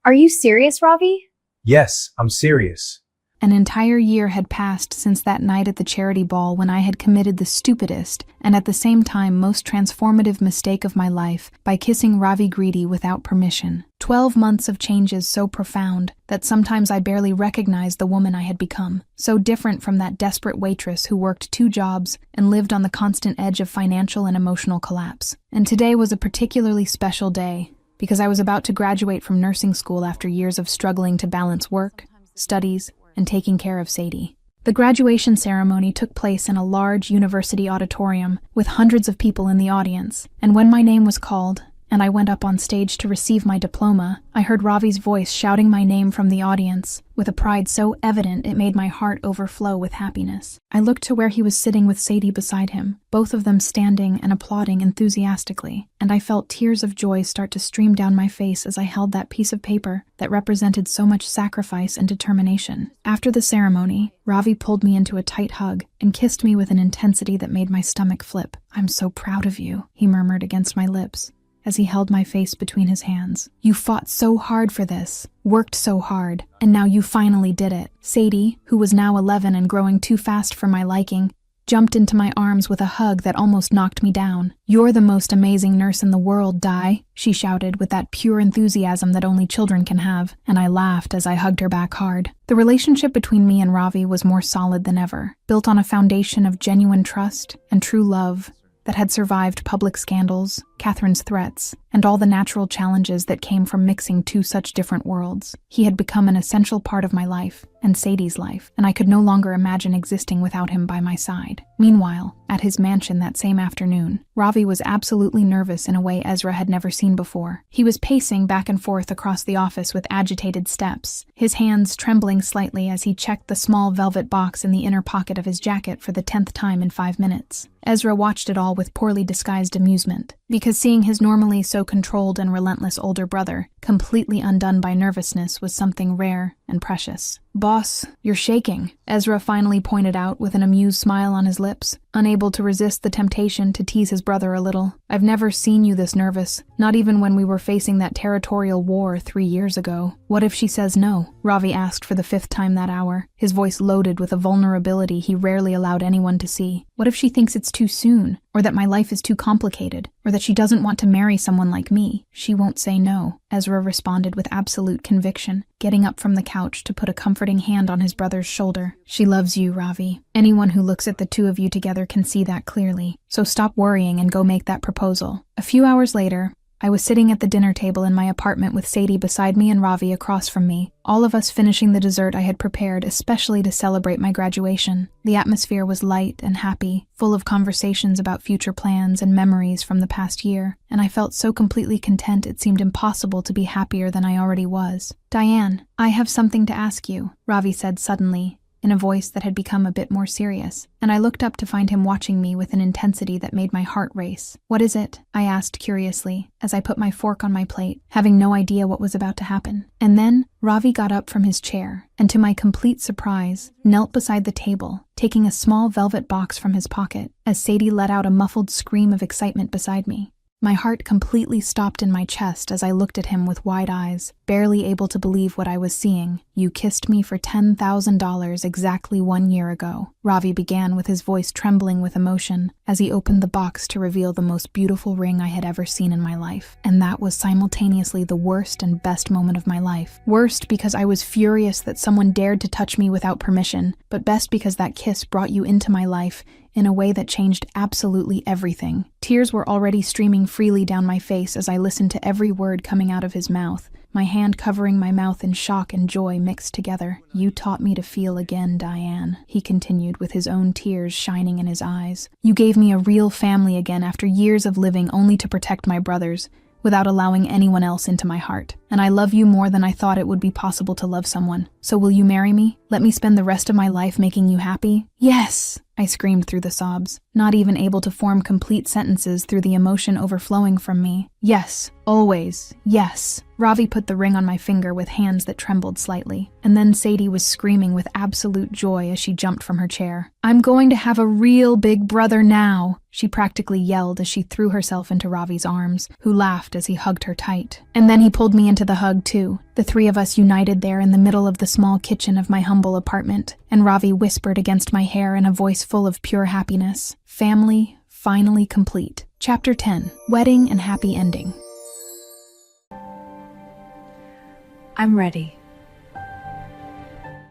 Are you serious, Ravi? Yes, I'm serious. An entire year had passed since that night at the charity ball when I had committed the stupidest and at the same time most transformative mistake of my life by kissing Ravi Greedy without permission. 12 months of changes so profound that sometimes I barely recognized the woman I had become, so different from that desperate waitress who worked 2 jobs and lived on the constant edge of financial and emotional collapse. And today was a particularly special day because I was about to graduate from nursing school after years of struggling to balance work, studies, and taking care of Sadie. The graduation ceremony took place in a large university auditorium with hundreds of people in the audience, and when my name was called and I went up on stage to receive my diploma, I heard Ravi's voice shouting my name from the audience with a pride so evident it made my heart overflow with happiness. I looked to where he was sitting with Sadie beside him, both of them standing and applauding enthusiastically, and I felt tears of joy start to stream down my face as I held that piece of paper that represented so much sacrifice and determination. After the ceremony, Ravi pulled me into a tight hug and kissed me with an intensity that made my stomach flip. "I'm so proud of you," he murmured against my lips as he held my face between his hands. "You fought so hard for this, worked so hard, and now you finally did it." Sadie, who was now 11 and growing too fast for my liking, jumped into my arms with a hug that almost knocked me down. "You're the most amazing nurse in the world, Di," she shouted with that pure enthusiasm that only children can have, and I laughed as I hugged her back hard. The relationship between me and Ravi was more solid than ever, built on a foundation of genuine trust and true love that had survived public scandals, Catherine's threats, and all the natural challenges that came from mixing 2 such different worlds. He had become an essential part of my life, and Sadie's life, and I could no longer imagine existing without him by my side. Meanwhile, at his mansion that same afternoon, Ravi was absolutely nervous in a way Ezra had never seen before. He was pacing back and forth across the office with agitated steps, his hands trembling slightly as he checked the small velvet box in the inner pocket of his jacket for the 10th time in 5 minutes. Ezra watched it all with poorly disguised amusement, because seeing his normally so controlled and relentless older brother completely undone by nervousness was something rare and precious. "Boss, you're shaking," Ezra finally pointed out with an amused smile on his lips, unable to resist the temptation to tease his brother a little. "I've never seen you this nervous, not even when we were facing that territorial war 3 years ago." "What if she says no?" Ravi asked for the 5th time that hour, his voice loaded with a vulnerability he rarely allowed anyone to see. "What if she thinks it's too soon, or that my life is too complicated, or that she doesn't want to marry someone like me?" "She won't say no," Ezra responded with absolute conviction, getting up from the couch to put a comforting hand on his brother's shoulder. "She loves you, Ravi. Anyone who looks at the 2 of you together can see that clearly. So stop worrying and go make that proposal." A few hours later, I was sitting at the dinner table in my apartment with Sadie beside me and Ravi across from me, all of us finishing the dessert I had prepared especially to celebrate my graduation. The atmosphere was light and happy, full of conversations about future plans and memories from the past year, and I felt so completely content it seemed impossible to be happier than I already was. "Diane, I have something to ask you," Ravi said suddenly, in a voice that had become a bit more serious, and I looked up to find him watching me with an intensity that made my heart race. "What is it?" I asked curiously, as I put my fork on my plate, having no idea what was about to happen. And then, Ravi got up from his chair, and to my complete surprise, knelt beside the table, taking a small velvet box from his pocket, as Sadie let out a muffled scream of excitement beside me. My heart completely stopped in my chest as I looked at him with wide eyes, barely able to believe what I was seeing. "You kissed me for $10,000 exactly 1 year ago," Ravi began with his voice trembling with emotion as he opened the box to reveal the most beautiful ring I had ever seen in my life. And that was simultaneously the worst and best moment of my life. Worst because I was furious that someone dared to touch me without permission, but best because that kiss brought you into my life in a way that changed absolutely everything. Tears were already streaming freely down my face as I listened to every word coming out of his mouth, my hand covering my mouth in shock and joy mixed together. "You taught me to feel again, Diane," he continued with his own tears shining in his eyes. "You gave me a real family again after years of living only to protect my brothers, without allowing anyone else into my heart. And I love you more than I thought it would be possible to love someone. So will you marry me? Let me spend the rest of my life making you happy?" "Yes!" I screamed through the sobs, not even able to form complete sentences through the emotion overflowing from me. Yes, always, yes. Ravi put the ring on my finger with hands that trembled slightly, and then Sadie was screaming with absolute joy as she jumped from her chair. I'm going to have a real big brother now, she practically yelled as she threw herself into Ravi's arms, who laughed as he hugged her tight. And then he pulled me into the hug too, the three of us united there in the middle of the small kitchen of my humble apartment, and Ravi whispered against my hair in a voice full of pure happiness. Family finally complete. Chapter 10. Wedding and Happy Ending. I'm ready.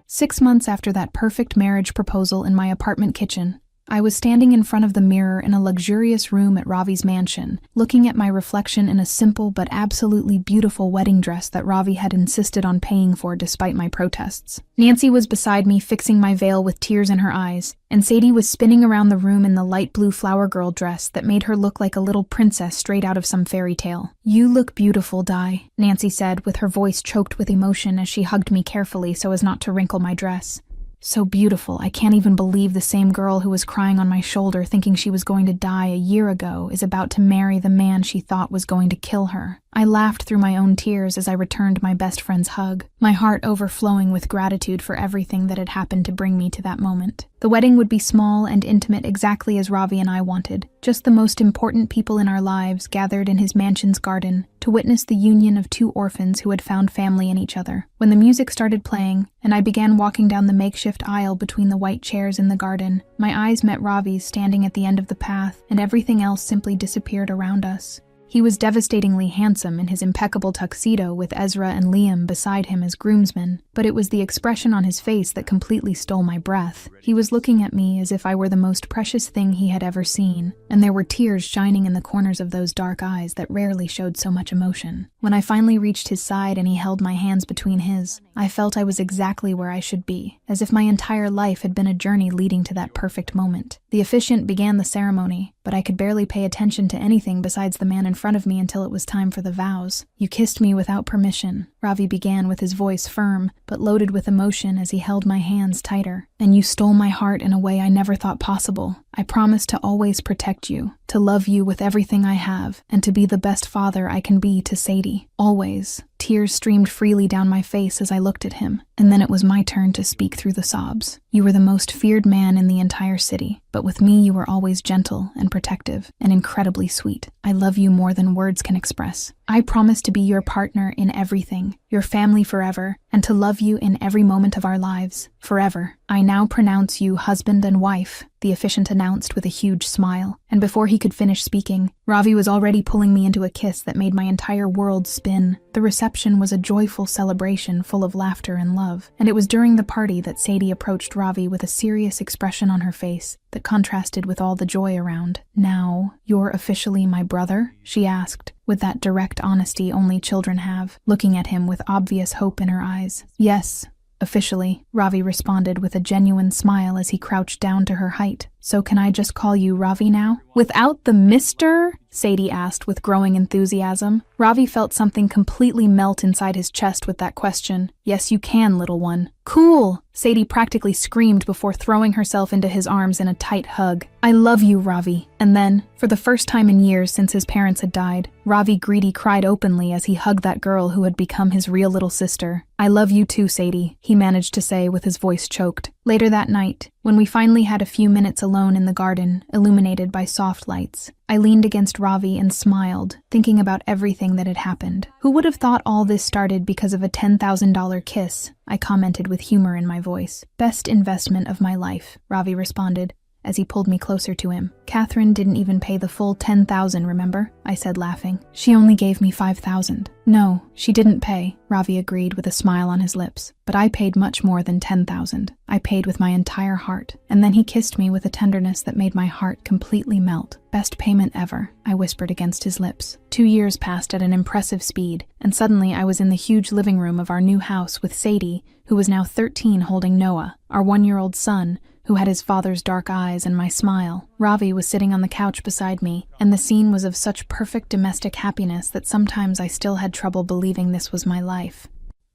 6 months after that perfect marriage proposal in my apartment kitchen, I was standing in front of the mirror in a luxurious room at Ravi's mansion, looking at my reflection in a simple but absolutely beautiful wedding dress that Ravi had insisted on paying for despite my protests. Nancy was beside me, fixing my veil with tears in her eyes, and Sadie was spinning around the room in the light blue flower girl dress that made her look like a little princess straight out of some fairy tale. You look beautiful, Di, Nancy said, with her voice choked with emotion as she hugged me carefully so as not to wrinkle my dress. So beautiful, I can't even believe the same girl who was crying on my shoulder thinking she was going to die a year ago is about to marry the man she thought was going to kill her. I laughed through my own tears as I returned my best friend's hug, my heart overflowing with gratitude for everything that had happened to bring me to that moment. The wedding would be small and intimate exactly as Ravi and I wanted, just the most important people in our lives gathered in his mansion's garden to witness the union of two orphans who had found family in each other. When the music started playing, and I began walking down the makeshift aisle between the white chairs in the garden, my eyes met Ravi's standing at the end of the path, and everything else simply disappeared around us. He was devastatingly handsome in his impeccable tuxedo with Ezra and Liam beside him as groomsmen, but it was the expression on his face that completely stole my breath. He was looking at me as if I were the most precious thing he had ever seen, and there were tears shining in the corners of those dark eyes that rarely showed so much emotion. When I finally reached his side and he held my hands between his, I felt I was exactly where I should be, as if my entire life had been a journey leading to that perfect moment. The officiant began the ceremony, but I could barely pay attention to anything besides the man in front of me until it was time for the vows. You kissed me without permission, Ravi began with his voice firm, but loaded with emotion as he held my hands tighter. And you stole my heart in a way I never thought possible. I promise to always protect you, to love you with everything I have, and to be the best father I can be to Sadie. Always. Tears streamed freely down my face as I looked at him, and then it was my turn to speak through the sobs. You were the most feared man in the entire city, but with me you were always gentle and protective and incredibly sweet. I love you more than words can express. I promise to be your partner in everything, your family forever, and to love you in every moment of our lives, forever. I now pronounce you husband and wife, the officiant announced with a huge smile, and before he could finish speaking, Ravi was already pulling me into a kiss that made my entire world spin. The reception was a joyful celebration full of laughter and love, and it was during the party that Sadie approached Ravi with a serious expression on her face that contrasted with all the joy around. Now, you're officially my brother? She asked, with that direct honesty only children have, looking at him with obvious hope in her eyes. Yes, officially, Ravi responded with a genuine smile as he crouched down to her height. So can I just call you Ravi now? Without the Mr.? Sadie asked with growing enthusiasm. Ravi felt something completely melt inside his chest with that question. Yes, you can, little one. Cool! Sadie practically screamed before throwing herself into his arms in a tight hug. I love you, Ravi. And then, for the first time in years since his parents had died, Ravi Greedy cried openly as he hugged that girl who had become his real little sister. I love you too, Sadie, he managed to say with his voice choked. Later that night, when we finally had a few minutes alone in the garden, illuminated by soft lights, I leaned against Ravi and smiled, thinking about everything that had happened. Who would have thought all this started because of a $10,000 kiss? I commented with humor in my voice. Best investment of my life, Ravi responded, as he pulled me closer to him. Catherine didn't even pay the full $10,000, remember? I said, laughing. She only gave me $5,000. No, she didn't pay, Ravi agreed with a smile on his lips. But I paid much more than $10,000. I paid with my entire heart. And then he kissed me with a tenderness that made my heart completely melt. Best payment ever, I whispered against his lips. 2 years passed at an impressive speed, and suddenly I was in the huge living room of our new house with Sadie, who was now 13, holding Noah, our 1-year-old son, who had his father's dark eyes and my smile. Ravi was sitting on the couch beside me, and the scene was of such perfect domestic happiness that sometimes I still had trouble believing this was my life.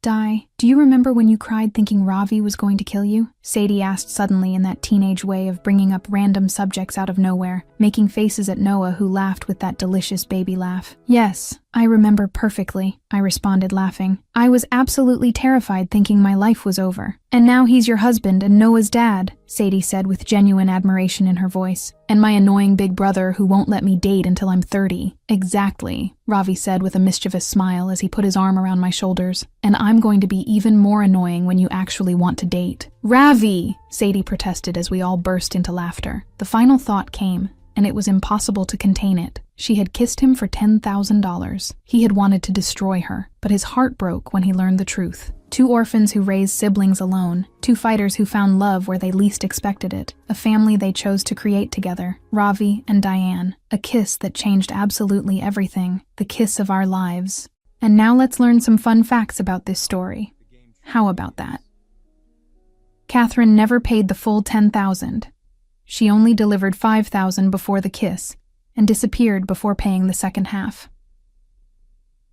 Di, Do you remember when you cried thinking Ravi was going to kill you? Sadie asked suddenly in that teenage way of bringing up random subjects out of nowhere, making faces at Noah who laughed with that delicious baby laugh. Yes, I remember perfectly, I responded laughing. I was absolutely terrified thinking my life was over. And now he's your husband and Noah's dad, Sadie said with genuine admiration in her voice. And my annoying big brother who won't let me date until I'm 30. Exactly, Ravi said with a mischievous smile as he put his arm around my shoulders. And I'm going to be even more annoying when you actually want to date. Ravi! Sadie protested as we all burst into laughter. The final thought came, and it was impossible to contain it. She had kissed him for $10,000. He had wanted to destroy her, but his heart broke when he learned the truth. Two orphans who raised siblings alone, two fighters who found love where they least expected it, a family they chose to create together, Ravi and Diane, a kiss that changed absolutely everything, the kiss of our lives. And now let's learn some fun facts about this story. How about that? Catherine never paid the full $10,000. She only delivered $5,000 before the kiss and disappeared before paying the second half.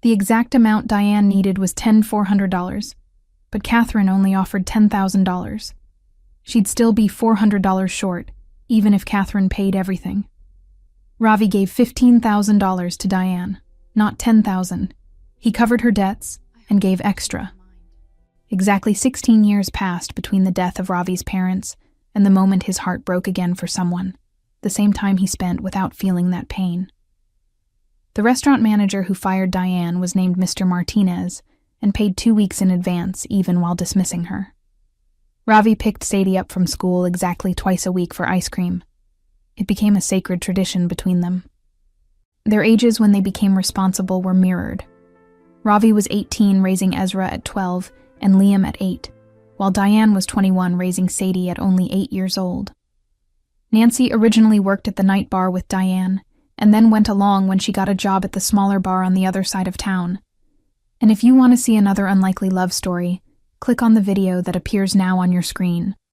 The exact amount Diane needed was $10,400, but Catherine only offered $10,000. She'd still be $400 short, even if Catherine paid everything. Ravi gave $15,000 to Diane, not $10,000. He covered her debts and gave extra. Exactly 16 years passed between the death of Ravi's parents and the moment his heart broke again for someone, the same time he spent without feeling that pain. The restaurant manager who fired Diane was named Mr. Martinez and paid 2 weeks in advance, even while dismissing her. Ravi picked Sadie up from school exactly twice a week for ice cream. It became a sacred tradition between them. Their ages when they became responsible were mirrored. Ravi was 18, raising Ezra at 12, and Liam at 8, while Diane was 21, raising Sadie at only 8 years old. Nancy originally worked at the night bar with Diane, and then went along when she got a job at the smaller bar on the other side of town. And if you want to see another unlikely love story, click on the video that appears now on your screen.